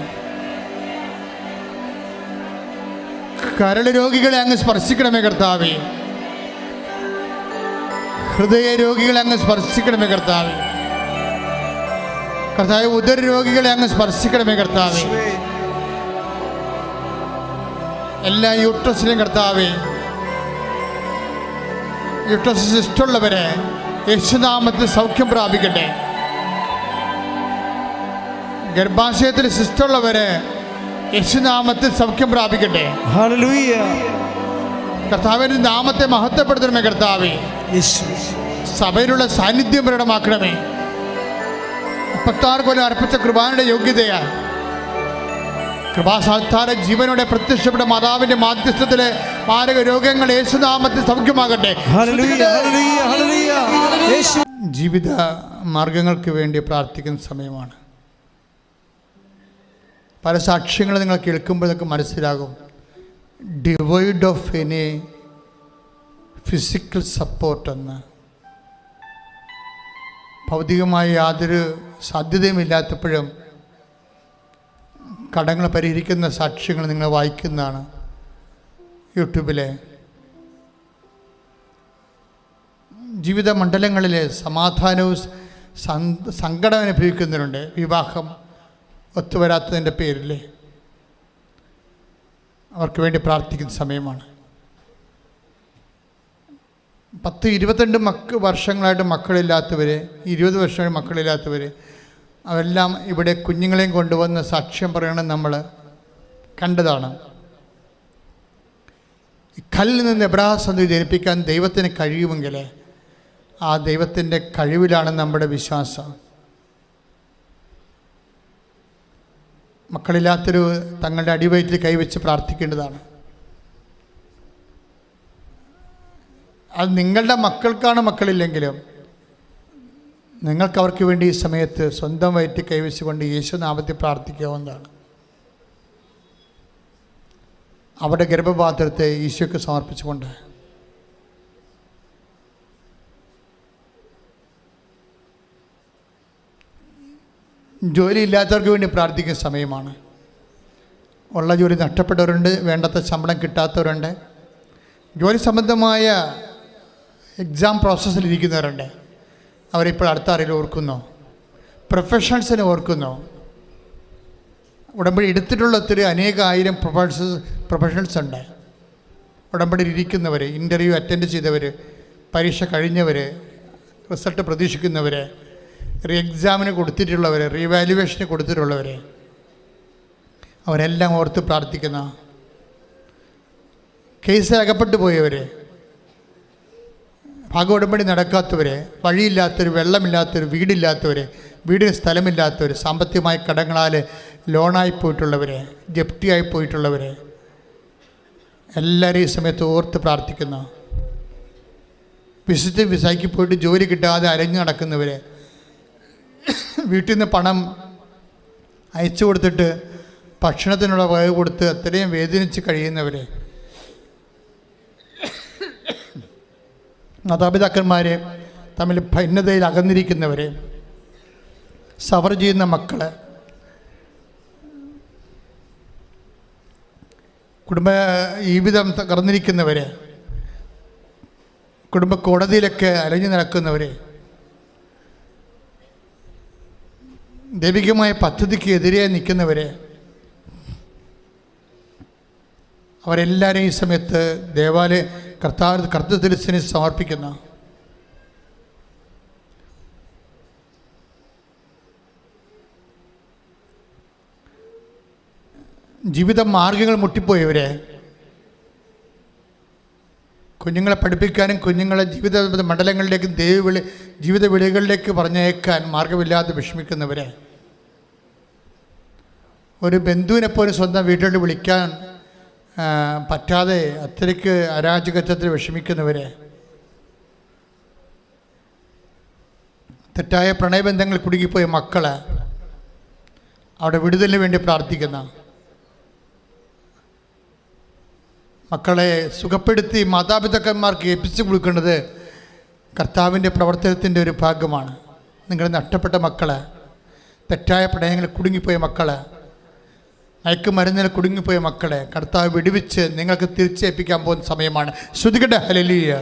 കരൾ രോഗികളെ അങ്ങ് സ്പർശിക്കണമേ കർത്താവേ. ഹൃദയ രോഗികളെ അങ്ങ് സ്പർശിക്കണമേ കർത്താവേ. കർത്താവേ ഉദര രോഗികളെ അങ്ങ് സ്പർശിക്കണമേ കർത്താവേ. എല്ലാ യൂട്രസിലും കർത്താവേ, യൂട്രസ് ഇഷ്ടമുള്ളവരെ യേശുനാമത്തിൽ സൗഖ്യം പ്രാപിക്കട്ടെ. ഗർഭാശയത്തിൽ സിസ്റ്റമുള്ളവരെ യേശുനാമത്തിൽ സൗഖ്യം പ്രാപിക്കട്ടെ. ഹല്ലേലൂയ കർത്താവിന്റെ നാമത്തെ മഹത്വപ്പെടുത്തണമേ കർത്താവേ. യേശുവേ സഭയിലുള്ള സാന്നിധ്യം പ്രകടമാക്കണമേ. 36 കൊല്ലം അർപ്പിച്ച കൃപാനയുടെ യോഗ്യതയാൽ കൃപാസാധാര ജീവനോടെ പ്രത്യക്ഷപ്പെട്ട മാതാവിന്റെ മാധ്യസ്ഥത്തിലെ മാരക രോഗങ്ങൾ യേശുനാമത്തിൽ സൗഖ്യമാകട്ടെ. ഹല്ലേലൂയ ഹല്ലേലൂയ ഹല്ലേലൂയ യേശു ജീവിത മാർഗങ്ങൾക്ക് വേണ്ടി പ്രാർത്ഥിക്കുന്ന സമയമാണ്. പല സാക്ഷ്യങ്ങൾ നിങ്ങൾ കേൾക്കുമ്പോൾ നിങ്ങൾക്ക് മനസ്സിലാകും. ഡിവൈഡ് ഓഫ് എനി ഫിസിക്കൽ സപ്പോർട്ടെന്ന്, ഭൗതികമായ യാതൊരു സാധ്യതയുമില്ലാത്തപ്പോഴും കടങ്ങൾ പരിഹരിക്കുന്ന സാക്ഷ്യങ്ങൾ നിങ്ങൾ വായിക്കുന്നതാണ് യൂട്യൂബിലെ. ജീവിത മണ്ഡലങ്ങളിൽ സമാധാനവും സങ്കടം അനുഭവിക്കുന്നവരുണ്ട്. വിവാഹം ഒത്തുവരാത്തതിൻ്റെ പേരിൽ അവർക്ക് വേണ്ടി പ്രാർത്ഥിക്കുന്ന സമയമാണ്. 10-22 വർഷങ്ങളായിട്ട് മക്കളില്ലാത്തവർ, 20 വർഷമായിട്ട് മക്കളില്ലാത്തവർ, അവരെല്ലാം ഇവിടെ കുഞ്ഞുങ്ങളെയും കൊണ്ടുവന്ന് സാക്ഷ്യം പറയണം നമ്മൾ കണ്ടതാണ്. കല്ലിൽ നിന്ന് എബ്രായ സന്തതി ജനിപ്പിക്കാൻ ദൈവത്തിന് കഴിയുമെങ്കിൽ ആ ദൈവത്തിൻ്റെ കഴിവിലാണ് നമ്മുടെ വിശ്വാസം. മക്കളില്ലാത്തൊരു തങ്ങളുടെ അടിവയറ്റിൽ കൈവച്ച് പ്രാർത്ഥിക്കേണ്ടതാണ്. അത് നിങ്ങളുടെ മക്കൾക്കാണ് മക്കളില്ലെങ്കിലും നിങ്ങൾക്ക് അവർക്ക് വേണ്ടി ഈ സമയത്ത് സ്വന്തം വയറ്റിൽ കൈവച്ചുകൊണ്ട് യേശുനാമത്തിൽ പ്രാർത്ഥിക്കാവുന്നതാണ്. അവരുടെ ഗർഭപാത്രത്തെ ഈശോയ്ക്ക് സമർപ്പിച്ചുകൊണ്ട് ജോലിയില്ലാത്തവർക്ക് വേണ്ടി പ്രാർത്ഥിക്കുന്ന സമയമാണ്. ഉള്ള ജോലി നഷ്ടപ്പെട്ടവരുണ്ട്, വേണ്ടത്ര ശമ്പളം കിട്ടാത്തവരുണ്ട്, ജോലി സംബന്ധമായ എക്സാം പ്രോസസ്സിലിരിക്കുന്നവരുണ്ട്. അവരിപ്പോൾ അടുത്ത അറിയിൽ ഓർക്കുന്നോ? പ്രൊഫഷണൽസിനെ ഓർക്കുന്നോ? ഉടമ്പടി എടുത്തിട്ടുള്ള ഒത്തിരി അനേകായിരം പ്രൊഫഷണൽസ് ഉണ്ട്. ഉടമ്പടിയിൽ ഇരിക്കുന്നവർ, ഇൻ്റർവ്യൂ അറ്റൻഡ് ചെയ്തവർ, പരീക്ഷ കഴിഞ്ഞവർ, റിസൾട്ട് പ്രതീക്ഷിക്കുന്നവർ, റീ എക്സാമിന് കൊടുത്തിട്ടുള്ളവർ, റീവാലുവേഷന് കൊടുത്തിട്ടുള്ളവർ, അവരെല്ലാം ഓർത്ത് പ്രാർത്ഥിക്കുന്ന, കേസിൽ അകപ്പെട്ടു പോയവർ, ഭാഗോടമ്പടി നടക്കാത്തവർ, വഴിയില്ലാത്തവർ, വെള്ളമില്ലാത്തവർ, വീടില്ലാത്തവർ, വീടിന് സ്ഥലമില്ലാത്തവർ, സാമ്പത്തികമായ കടങ്ങളാൽ ലോണായി പോയിട്ടുള്ളവർ, ജപ്തിയായി പോയിട്ടുള്ളവർ, എല്ലാവരും ഈ സമയത്ത് ഓർത്ത് പ്രാർത്ഥിക്കുന്ന, വിസയ്ക്ക് പോയിട്ട് ജോലി കിട്ടാതെ അലഞ്ഞു നടക്കുന്നവർ, വീട്ടിൽ നിന്ന് പണം അയച്ചു കൊടുത്തിട്ട് ഭക്ഷണത്തിനുള്ള വക കൊടുത്ത് അത്രയും വേദനിച്ച് കഴിയുന്നവർ, മാതാപിതാക്കന്മാർ തമ്മിൽ ഭിന്നതയിൽ അകന്നിരിക്കുന്നവർ, സഫർ ചെയ്യുന്ന മക്കൾ, കുടുംബ ജീവിതം തകർന്നിരിക്കുന്നവർ, കുടുംബ കോടതിയിലൊക്കെ അലഞ്ഞു നടക്കുന്നവർ, ദൈവികമായ പദ്ധതിക്ക് എതിരെ നിൽക്കുന്നവർ, അവരെല്ലാവരെയും ഈ സമയത്ത് ദേവാലയ കർത്തൃദിവസത്തിന് സമർപ്പിക്കുന്ന, ജീവിത മാർഗങ്ങൾ മുട്ടിപ്പോയവരെ, കുഞ്ഞുങ്ങളെ പഠിപ്പിക്കാനും കുഞ്ഞുങ്ങളെ ജീവിത മണ്ഡലങ്ങളിലേക്കും ജീവിത വിളികളിലേക്ക് പറഞ്ഞയക്കാൻ മാർഗമില്ലാതെ വിഷമിക്കുന്നവരെ, ഒരു ബന്ധുവിനെ പോലും സ്വന്തം വീട്ടിലോട്ട് വിളിക്കാൻ പറ്റാതെ അത്രയ്ക്ക് അരാജകത്വത്തിൽ വിഷമിക്കുന്നവരെ, തെറ്റായ പ്രണയബന്ധങ്ങൾ കുടുങ്ങിപ്പോയ മക്കളെ അവിടെ വിടുതലിന് വേണ്ടി പ്രാർത്ഥിക്കുന്ന മക്കളെ സുഖപ്പെടുത്തി മാതാപിതാക്കന്മാർക്ക് ഏൽപ്പിച്ചു കൊടുക്കേണ്ടത് കർത്താവിൻ്റെ പ്രവർത്തനത്തിൻ്റെ ഒരു ഭാഗമാണ്. നിങ്ങൾ നഷ്ടപ്പെട്ട മക്കളെ, തെറ്റായ പ്രണയങ്ങളിൽ കുടുങ്ങിപ്പോയ മക്കളെ, മയക്കുമരുന്നിൽ കുടുങ്ങിപ്പോയ മക്കളെ കർത്താവ് വിടുവിച്ച് നിങ്ങൾക്ക് തിരിച്ചേൽപ്പിക്കാൻ പോകുന്ന സമയമാണ്. ശ്രുതികട്ടെ ഹല്ലേലൂയ.